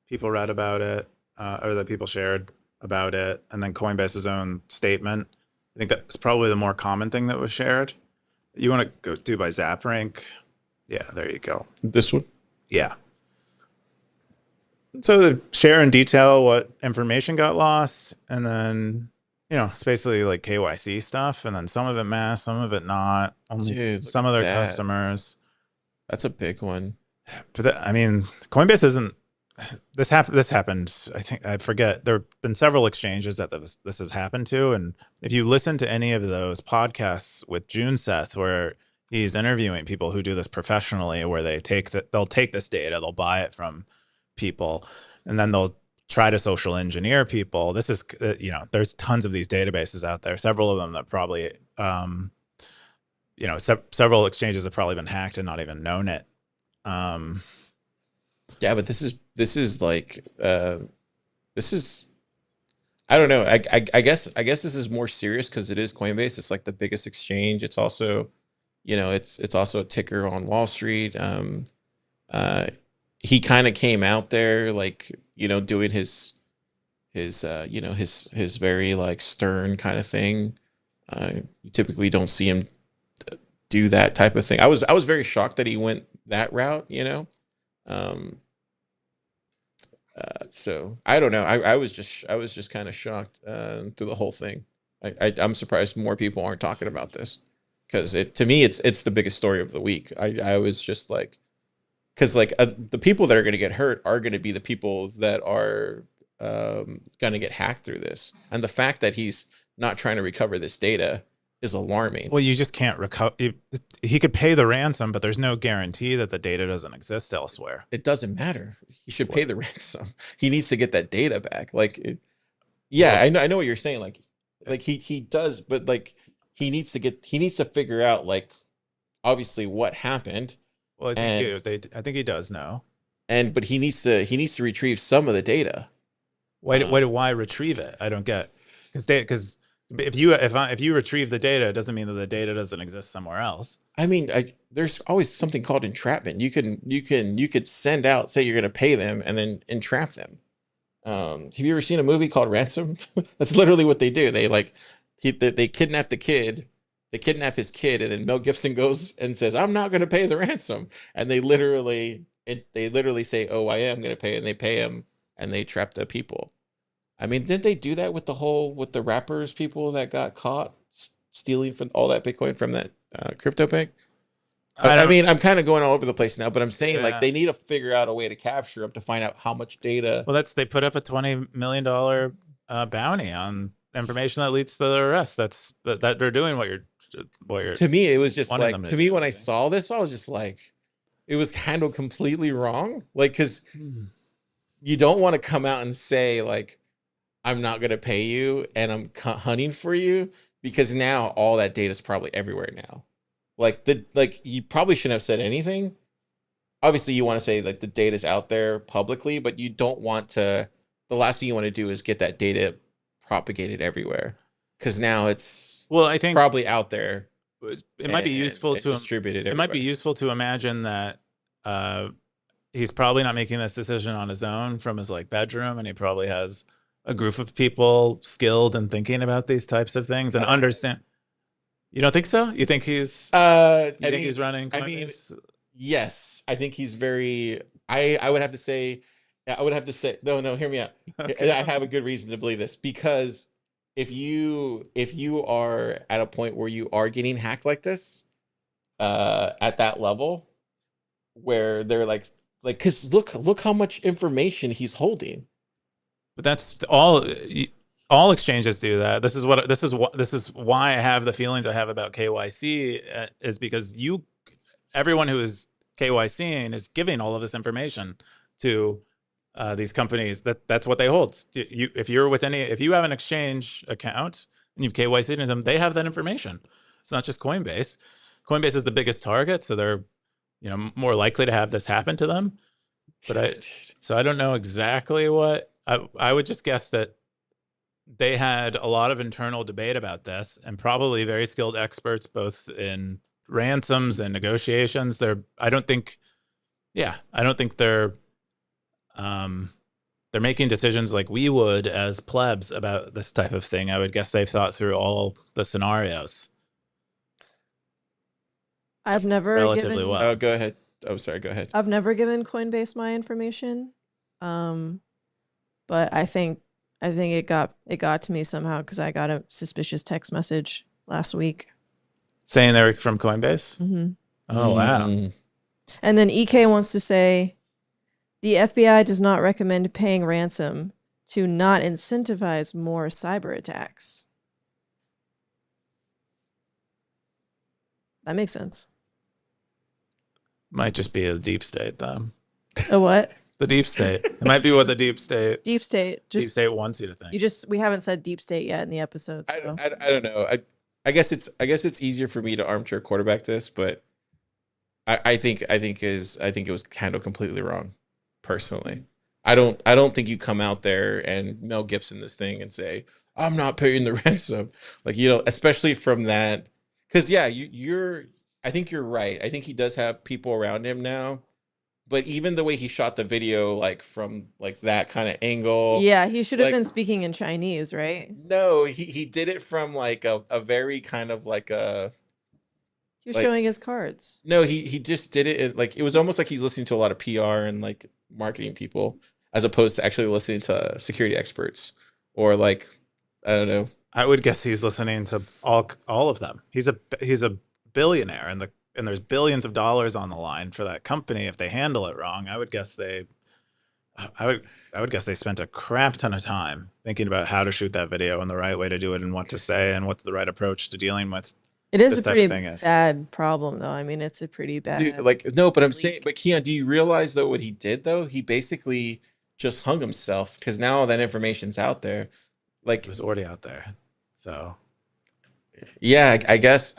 people read about it, or that people shared about it, and then Coinbase's own statement. I think that's probably the more common thing that was shared. You want to go do by ZapRank? Yeah, there you go. This one? Yeah. So they share in detail what information got lost, and then, it's basically like KYC stuff, and then some of it mass, some of it not. Only some of their customers. That's a big one. But Coinbase isn't. This happened. I think I forget. There have been several exchanges that this has happened to, and if you listen to any of those podcasts with June Seth, where he's interviewing people who do this professionally, where they'll take this data, they'll buy it from people, and then they'll try to social engineer people. This is, there's tons of these databases out there. Several of them that probably, several exchanges have probably been hacked and not even known it. Yeah, but this is like, I don't know. I guess this is more serious because it is Coinbase. It's like the biggest exchange. It's also, it's also a ticker on Wall Street. He kind of came out there like, doing his very like stern kind of thing. You typically don't see him do that type of thing. I was very shocked that he went that route, so I don't know. I was just kind of shocked through the whole thing. I'm surprised more people aren't talking about this, because to me it's the biggest story of the week. I was just like, because like the people that are going to get hurt are going to be the people that are going to get hacked through this, and the fact that he's not trying to recover this data is alarming. Well, you just can't recover. He could pay the ransom, but there's no guarantee that the data doesn't exist elsewhere. It doesn't matter. He should pay the ransom. He needs to get that data back. Like, I know what you're saying. Like he does, but like he needs to figure out, like, obviously what happened. Well, I think he does know. but he needs to retrieve some of the data. Why retrieve it? I don't get, because if you retrieve the data, it doesn't mean that the data doesn't exist somewhere else. I mean, there's always something called entrapment. You could send out, say you're going to pay them, and then entrap them. Have you ever seen a movie called Ransom? That's literally what they do. They kidnap the kid. They kidnap his kid, and then Mel Gibson goes and says, "I'm not going to pay the ransom." And they literally say, "Oh, I am going to pay," and they pay him, and they trap the people. I mean, didn't they do that with the rappers, people that got caught stealing from all that Bitcoin from that crypto bank? I mean, I'm kind of going all over the place now, but I'm saying like they need to figure out a way to capture them to find out how much data. Well, they put up a $20 million bounty on information that leads to the arrest. That they're doing what you're. To me, it was just like, to me, when I saw this, I was just like, it was handled completely wrong. Like, because you don't want to come out and say like, I'm not going to pay you and I'm hunting for you, because now all that data is probably everywhere now. Like you probably shouldn't have said anything. Obviously you want to say like the data's out there publicly, but you don't want to, the last thing you want to do is get that data propagated everywhere, because now it's, well, I think probably out there. It might be useful to distribute it. It might be useful to imagine that he's probably not making this decision on his own from his like bedroom, and he probably has a group of people skilled in thinking about these types of things and understand. You don't think so? You think he's? He's running Coinbase? I mean, yes, I think he's very. I would have to say. No. Hear me out. Okay. I have a good reason to believe this, because if you are at a point where you are getting hacked like this, at that level, where they're like, because look how much information he's holding. But that's all exchanges do that. This is why I have the feelings I have about KYC, is because everyone who is KYCing is giving all of this information to these companies. That's what they hold. If you have an exchange account and you've KYC'd into them, they have that information. It's not just Coinbase. Coinbase is the biggest target, so they're more likely to have this happen to them. But I don't know exactly what. I would just guess that they had a lot of internal debate about this, and probably very skilled experts both in ransoms and negotiations. I don't think they're making decisions like we would as plebs about this type of thing. I would guess they've thought through all the scenarios. I've never relatively well. Oh, go ahead. Oh, sorry. Go ahead. I've never given Coinbase my information, but I think it got to me somehow, because I got a suspicious text message last week saying they were from Coinbase. Mm-hmm. Oh wow! And then EK wants to say, the FBI does not recommend paying ransom to not incentivize more cyber attacks. That makes sense. Might just be a deep state, though. A what? The deep state. It might be what the deep state wants you to think. We haven't said deep state yet in the episode. So. I don't know. I guess it's easier for me to armchair quarterback this, but I think it was handled completely wrong. Personally, I don't think you come out there and Mel Gibson this thing and say, I'm not paying the ransom. Like, especially from that, because yeah, I think you're right. I think he does have people around him now, but even the way he shot the video, like from like that kind of angle. Yeah, he should have been speaking in Chinese, right? No, he did it from like a very kind of like a. He was showing his cards. No, he just did it like, it was almost like he's listening to a lot of PR and like marketing people, as opposed to actually listening to security experts, or like, I don't know. I would guess he's listening to all of them. He's a billionaire, and there's billions of dollars on the line for that company. If they handle it wrong, I would guess they spent a crap ton of time thinking about how to shoot that video and the right way to do it and what to say and what's the right approach to dealing with. It is a pretty bad problem, though. I mean, it's a pretty bad. Dude, no, but I'm saying, but Keyan, do you realize though what he did though? He basically just hung himself, because now all that information's out there. Like, it was already out there. So Yeah, I guess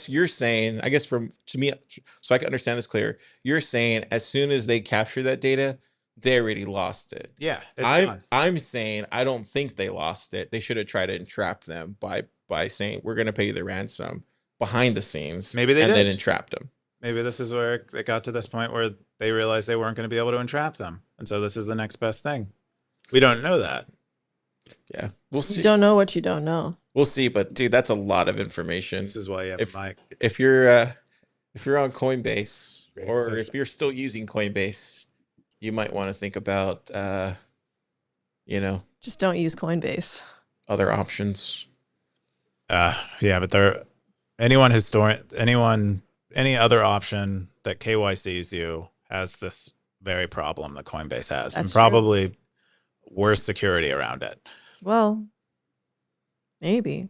you're saying, I guess from to me, so I can understand this clear. You're saying as soon as they capture that data, they already lost it. Yeah, it's gone. I'm saying I don't think they lost it. They should have tried to entrap them by saying we're going to pay you the ransom behind the scenes, Maybe they and then did. entrap them. Maybe this is where it got to this point where they realized they weren't going to be able to entrap them, and so this is the next best thing. We don't know that. Yeah, we'll see. You don't know what you don't know. We'll see, but dude, that's a lot of information. This is why you have If a mic. if you're on Coinbase, or if you're still using Coinbase, you might want to think about Just don't use Coinbase. other options. Yeah, but any other option that KYCs you has this very problem that Coinbase has, and That's true. probably worse security around it. Well, maybe.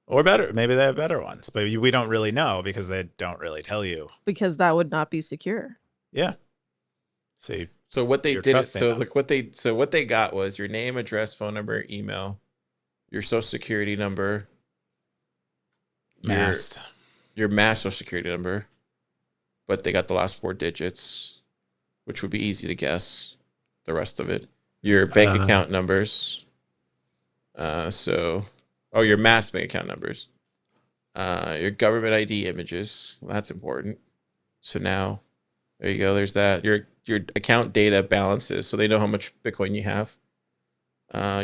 Or better. Maybe they have better ones, but we don't really know because they don't really tell you. Because that would not be secure. Yeah. See, So what they You're did is, trusting so them. like what they got was your name, address, phone number, email, your social security number, masked. your mass social security number, but they got the last 4 digits, which would be easy to guess. The rest of it, your bank account numbers. Your mass bank account numbers, your government ID images. Well, that's important. So now, there you go. There's that. Your account data balances, so they know how much Bitcoin you have.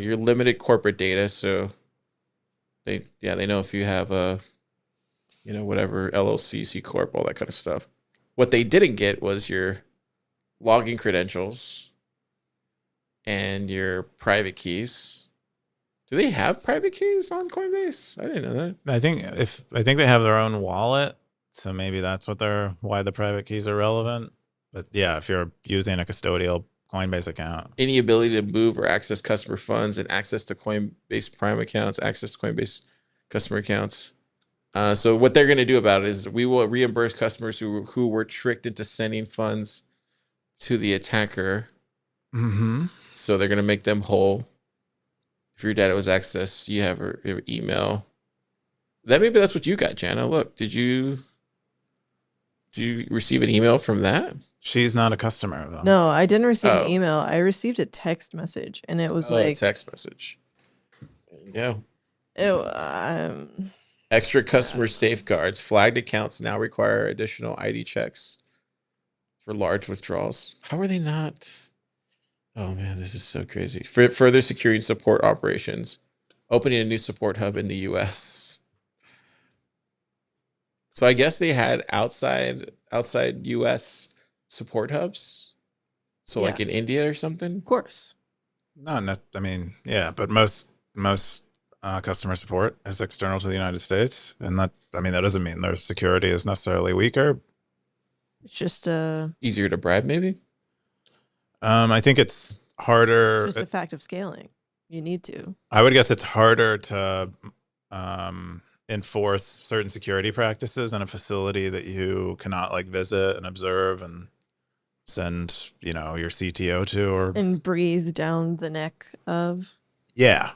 Your limited corporate data, so they know if you have a, whatever LLC, C corp, all that kind of stuff. What they didn't get was your login credentials and your private keys. Do they have private keys on Coinbase? I didn't know that. I think they have their own wallet, so maybe that's why the private keys are relevant. But yeah, if you're using a custodial Coinbase account, Any ability to move or access customer funds, and access to Coinbase Prime accounts, access to Coinbase customer accounts. So what they're going to do about it is we will reimburse customers who were tricked into sending funds to the attacker. mm-hmm. So they're going to make them whole. If your data was accessed, you have her email. Maybe that's what you got, Jana. Look, did you receive an email from that? She's not a customer though. No, I didn't receive Oh. an email. I received a text message, and it was A like, text message. There you go. it, Extra customer safeguards. Flagged accounts now require additional ID checks for large withdrawals. How are they not? Oh man, this is so crazy. For further securing support operations, opening a new support hub in the US. So I guess they had outside US support hubs. So like Yeah. in India or something. of course. Yeah, but most customer support is external to the United States, and that doesn't mean their security is necessarily weaker. It's just Easier to bribe, maybe. I think it's harder. just a fact of scaling. You need to. I would guess it's harder to enforce certain security practices in a facility that you cannot visit and observe and send, your CTO to, or And breathe down the neck of. yeah,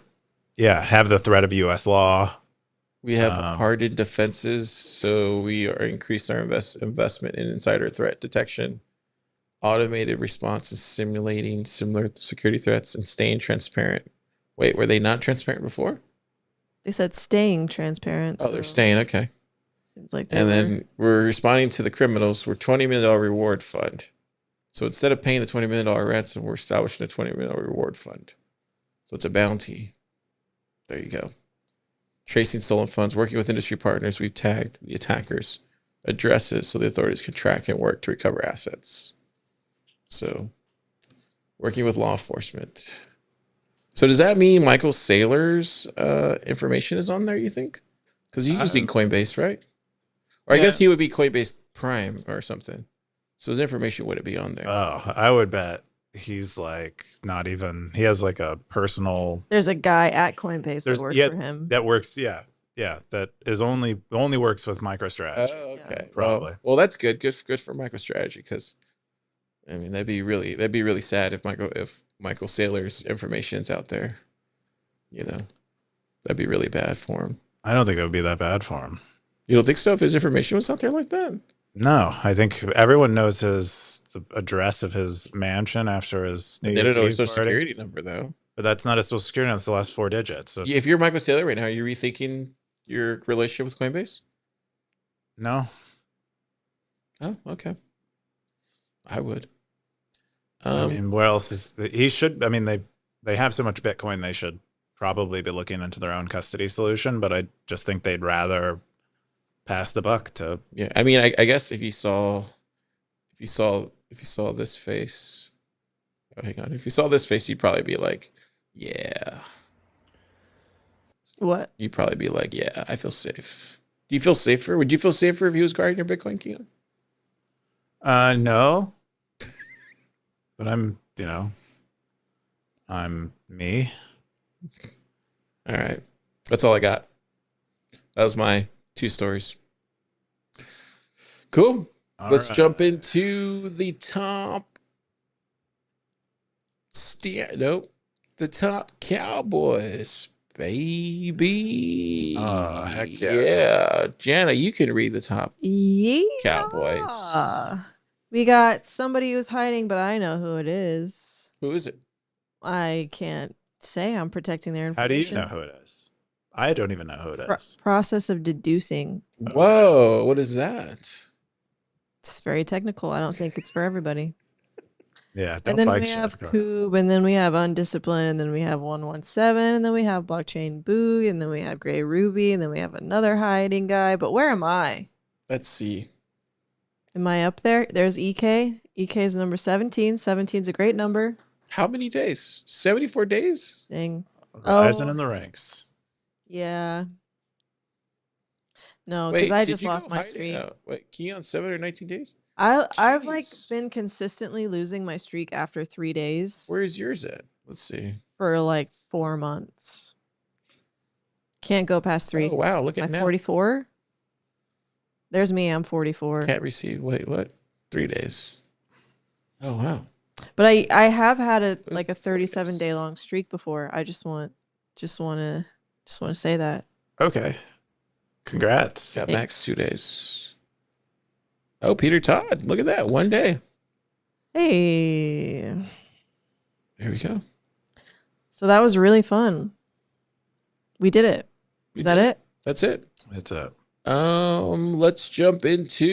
have the threat of U.S. law. We have hardened defenses, so we are increased our investment in insider threat detection, automated responses simulating similar security threats, and staying transparent. Wait, were they not transparent before? They said staying transparent. Oh, they're staying. Okay. Seems like And then we're responding to the criminals. We're $20 million reward fund. So instead of paying the $20 million ransom, we're establishing a $20 million reward fund. So it's a bounty. There you go. Tracing stolen funds, working with industry partners. We've tagged the attackers' addresses so the authorities can track and work to recover assets. So working with law enforcement. So does that mean Michael Saylor's information is on there, you think? Because he's using Coinbase, right? Or I guess he would be Coinbase Prime or something. So his information wouldn't be on there. Oh, I would bet he's not even, he has a personal. There's a guy at Coinbase that works for him. That works, yeah. That is only works with MicroStrategy. Oh, okay. Probably. Well, that's good. Good for MicroStrategy, because that'd be really sad if Michael Saylor's information's out there. That'd be really bad for him. I don't think it would be that bad for him. You don't think so? If his information was out there like that? No, I think everyone knows the address of his mansion after his New They Year's don't know his Eve social party. security number, though. But that's not his social security number. It's the last 4 digits. So If you're Michael Saylor right now, are you rethinking your relationship with Coinbase? no. Oh, okay. I would. I mean, where else is he should? I mean, they have so much Bitcoin, they should probably be looking into their own custody solution. But I just think they'd rather pass the buck to. Yeah, I mean, I guess if you saw this face, oh, hang on, if you saw this face, you'd probably be like, yeah. What? You'd probably be like, yeah, I feel safe. Do you feel safer? Would you feel safer if he was guarding your Bitcoin, Keyan? No. But I'm me. All right, that's all I got. That was my 2 stories. Cool. Let's jump into the top. The top Cowboys, baby. Oh, heck yeah. Yeah, Jana, you can read the top Yeah. Cowboys. We got somebody who's hiding, but I know who it is. Who is it? I can't say. I'm protecting their How do information. you know who it is? I don't even know who it is. Process of deducing. Whoa, what is that? It's very technical. I don't think it's for everybody. Yeah, don't And then bike we have shift. Coob, and then we have Undisciplined, and then we have 117, and then we have Blockchain Boog, and then we have Gray Ruby, and then we have another hiding guy. But where am I? Let's see. Am I up there? There's EK. EK is number 17. 17 is a great number. How many days? 74 days? Dang. Rising in the ranks. Yeah. No, because I just lost my streak. Wait, Keyan, 7 or 19 days? I've like Jeez. been consistently losing my streak after 3 days Where's yours at? Let's see. for like 4 months. Can't go past 3. Oh, wow. Look at My now. 44. There's me. I'm 44. Can't receive. Wait, what? 3 days. Oh, wow. But I have had a 37-day long streak before. I just want to say that. Okay. Congrats. Got max 2 days. Oh, Peter Todd. Look at that. 1 day. Hey. There we go. So that was really fun. We did it. Is that it? That's it. It's a Let's jump into.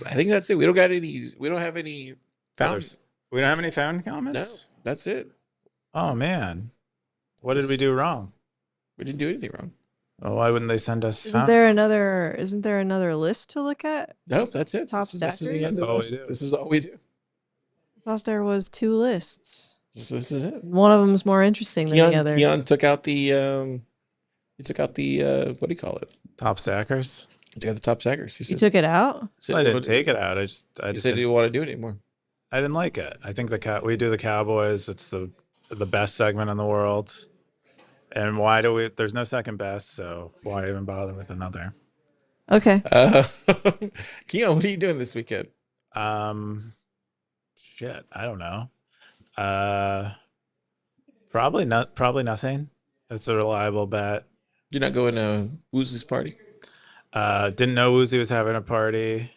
I think that's it. We don't got any. We don't have any found. we don't have any found comments? No, that's it. Oh man. What did we do wrong? We didn't do anything wrong. Oh, why wouldn't they send us Isn't there another list to look at? Nope, that's it. Top this is the stackers? end of this. This is all we do. I thought there was 2 lists. This is it. One of them's more interesting than the other. Keyan took out the what do you call it? top stackers? He took out the top saggers. He You said, took it out? I didn't take it out. I just He said he didn't want to do it anymore. I didn't like it. I think we do the Cowboys. It's the best segment in the world. And why do we? There's no second best, so why even bother with another? Okay. Keyan, what are you doing this weekend? Shit, I don't know. Probably nothing. That's a reliable bet. You're not going to Woozie's party? Didn't know Woozie was having a party,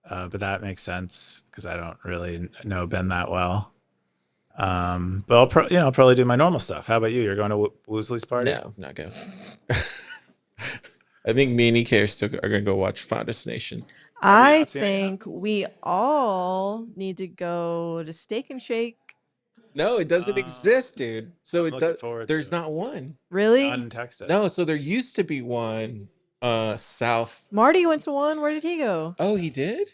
but that makes sense because I don't really know Ben that well. But I'll probably do my normal stuff. How about you? You're going to Woozley's party? No, not going. I think me and EK are going to go watch Final Destination. I think we all need to go to Steak and Shake. No, it doesn't exist, dude. So I'm looking forward to there's it. not one. Really? Untexted. No, so there used to be one south. Marty went to one. Where did he go? Oh, he did?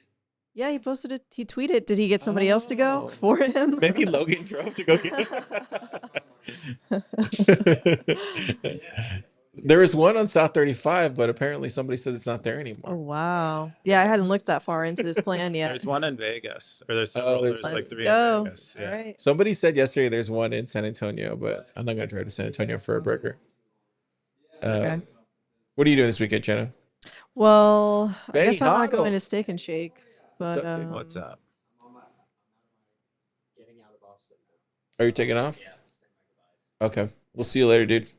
Yeah, he posted it. He tweeted. Did he get somebody else to go Oh. for him? Maybe Logan drove to go get it. There was one on South 35, but apparently somebody said it's not there Oh, anymore. wow. Yeah, I hadn't looked that far into this plan yet. There's one in Vegas, or there's several. There's like Let's 3 go. in Vegas. Yeah. All right. Somebody said yesterday there's one in San Antonio, but I'm not going to drive to San Antonio for a burger. Okay. What are you doing this weekend, Jenna? Well, I Benny guess I'm not Hoggle. going to Steak and Shake, What's but up, dude? What's up? Are you taking off? Okay. We'll see you later, dude.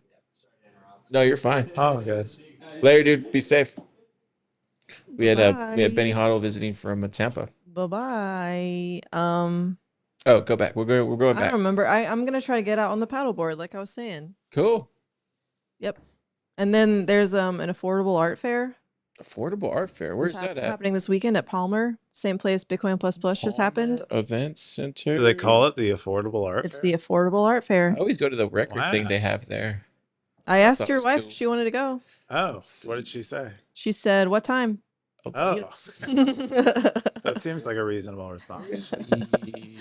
No, you're fine. Oh, yes. Later, dude. Be safe. We had Bye. Benny Hoddle visiting from Tampa. Bye-bye. Oh, go back. We're going I back. don't remember. I'm gonna try to get out on the paddleboard, like I was saying. Cool. Yep. And then there's an affordable art fair. Affordable art fair. Where's that at? Happening this weekend at Palmer. Same place Bitcoin Plus just happened. Event Center. Do they call it the Affordable Art It's Fair? the affordable art I fair. always go to the record thing Wow. they have there. I That's asked your always wife cool. if she wanted to go. Oh, what did she say? She said, "What time?" Oh, yes. that seems like a reasonable response. The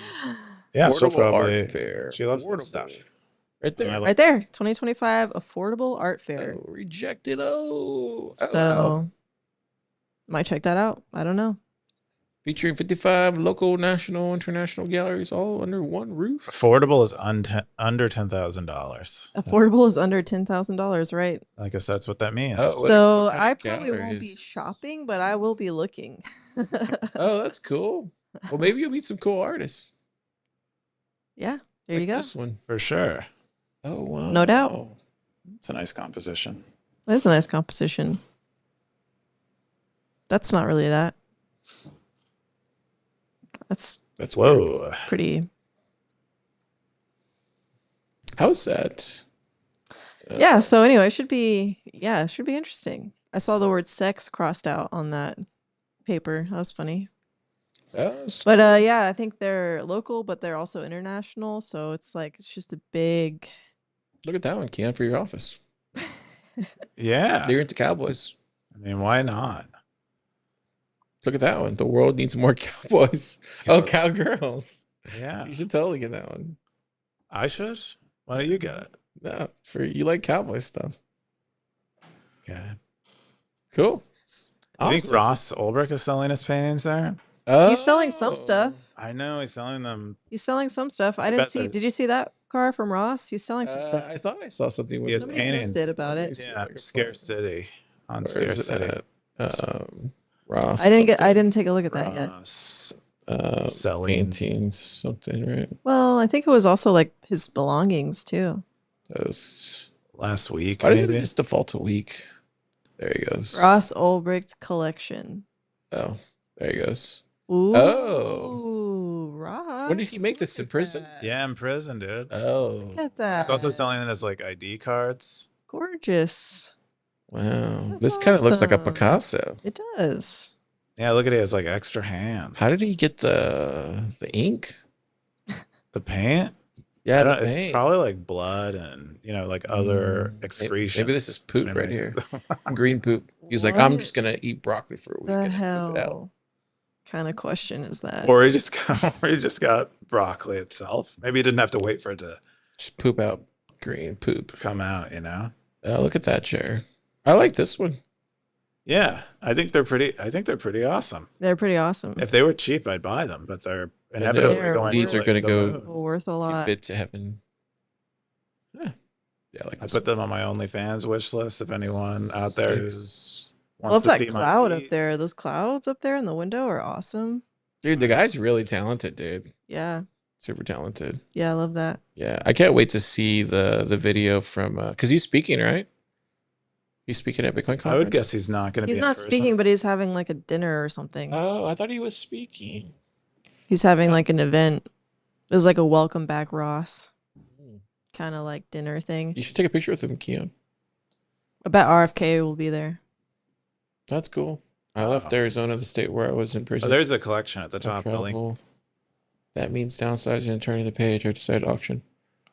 Yeah, she'll Affordable probably. art fair. She loves Affordable. this stuff. Right there. Right there, 2025 affordable art fair. Oh, rejected. Oh, So wow. might check that out. I don't know. Featuring 55 local, national, international galleries all under one roof. Affordable is under $10,000. Affordable is under $10,000, right? I guess that's what that means. Oh, So what kind I of probably won't be galleries? shopping, but I will be looking. Oh, that's cool. Well, maybe you'll meet some cool artists. Yeah, there Like you go. This one. For sure. Oh, wow. No doubt. It's a nice composition. That's a nice composition. That's not really that. That's Whoa. pretty. How's that? Yeah. So anyway, it should be interesting. I saw the word sex crossed out on that paper. That was funny. But yeah, I think they're local, but they're also international. So it's just a big. Look at that one, Keyan, for your office. Yeah. You're into cowboys. I mean, why not? Look at that one. The world needs more cowboys. Oh, cowgirls. Yeah. You should totally get that one. I should? Why don't you get it? No, you like cowboy stuff. Okay. Cool. I think Ross Ulbricht is selling his paintings there. He's selling some stuff. I know he's selling them. He's selling some stuff. I I didn't bet see. there's- Did you see that car from Ross? He's selling some stuff. I thought I saw something. He has Somebody paintings. posted about it. Yeah, Scare City. On Where Scare is it City. at? Ross. I didn't take a look at that yet. Ross. Selling paintings, something, right? Well, I think it was also like his belongings too. Those. Last week, Why doesn't it maybe? just default to week? There he goes. Ross Ulbricht collection. Oh, there he goes. Ooh, Oh. Ross. When did he make this, in prison? Yeah, in prison, dude. Oh, Look at that. He's also selling it as like ID cards. Gorgeous. wow. That's This kind of looks like a awesome. Picasso. It does. Yeah, look at it. He has like extra hands. How did he get the ink? The paint? Yeah, I the don't- it's paint. probably like blood and, like other excretions. Maybe this is poop right Maybe. here. Green poop. He's like, I'm What just gonna eat broccoli for a week The and then poop it out. hell kind of question is that? Or he just got broccoli itself. Maybe he didn't have to wait for it to Just poop out green poop. come out, Oh, look at that chair. I like this one. Yeah, I think they're pretty awesome. They're pretty awesome. If they were cheap, I'd buy them, but they're I know. inevitably They're going These to, are like, gonna the go- moon. Worth a lot. Bid to heaven. Yeah, I like I this. put them on my OnlyFans wish list if anyone out there who's Love wants to that see my cloud up feet. there. Those clouds up there in the window are awesome. Dude, the guy's really talented, dude. Yeah. Super talented. Yeah, I love that. Yeah, I can't wait to see the video from because he's speaking, right? He's speaking at Bitcoin conference. I would guess he's not going to be. He's in not person. speaking, but he's having like a dinner or something. Oh, I thought he was speaking. He's having like an event. It was like a welcome back Ross kind of like dinner thing. You should take a picture with him, Keyan. I bet RFK will be there. That's cool. I left Arizona, the state where I was in prison. Oh, there's a collection at the for top, Billy. travel. That means downsizing and turning the page. I decided to auction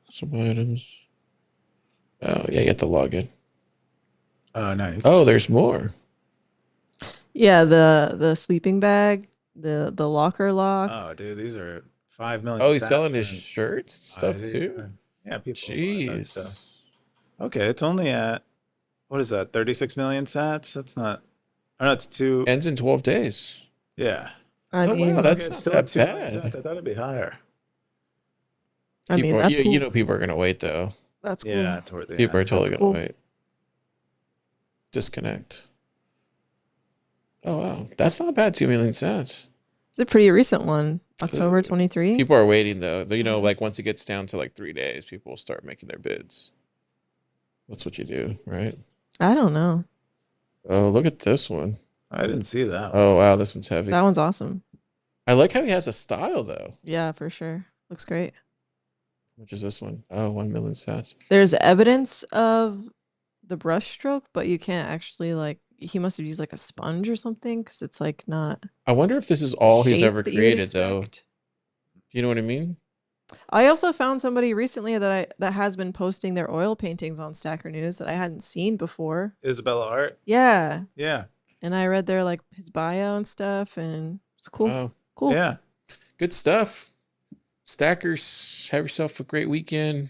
some items. Oh, yeah, you have to log in. Oh no. Oh, there's more. Yeah, the sleeping bag, the locker lock. Oh, dude, these are 5 million. Oh, he's sats selling his for- shirts and stuff too. Yeah, people. buy that Jeez. stuff. Okay, it's only at what is that? 36 million sats. That's not. Oh no, it's two. Ends in 12 days. Yeah. I Oh, mean, wow, that's Okay, it's not still that at 2 million bad. sats. I thought it'd be higher. that's you, cool. you know people are gonna wait though. That's cool. Yeah, toward the People are end. totally That's gonna cool. wait. Disconnect. Oh wow, that's not bad. 2 million cents. It's a pretty recent one. October 23. People are waiting though. Like once it gets down to like 3 days, people will start making their bids. That's what you do, right? I don't know. Oh, look at this one. I didn't see that one. Oh, wow. This one's heavy. That one's awesome. I like how he has a style, though. Yeah, for sure. Looks great. Which is this one? Oh, 1 million sats. There's evidence of the brush stroke, but you can't actually like. He must have used like a sponge or something because it's like not. I wonder if this is all he's shape ever that you would created, though. Do expect. you know what I mean? I also found somebody recently that has been posting their oil paintings on Stacker.News that I hadn't seen before. Isabella Art. Yeah, Yeah. and I read their like his bio and stuff, and it's cool. Wow. Cool. Yeah. Good stuff. Stackers, have yourself a great weekend.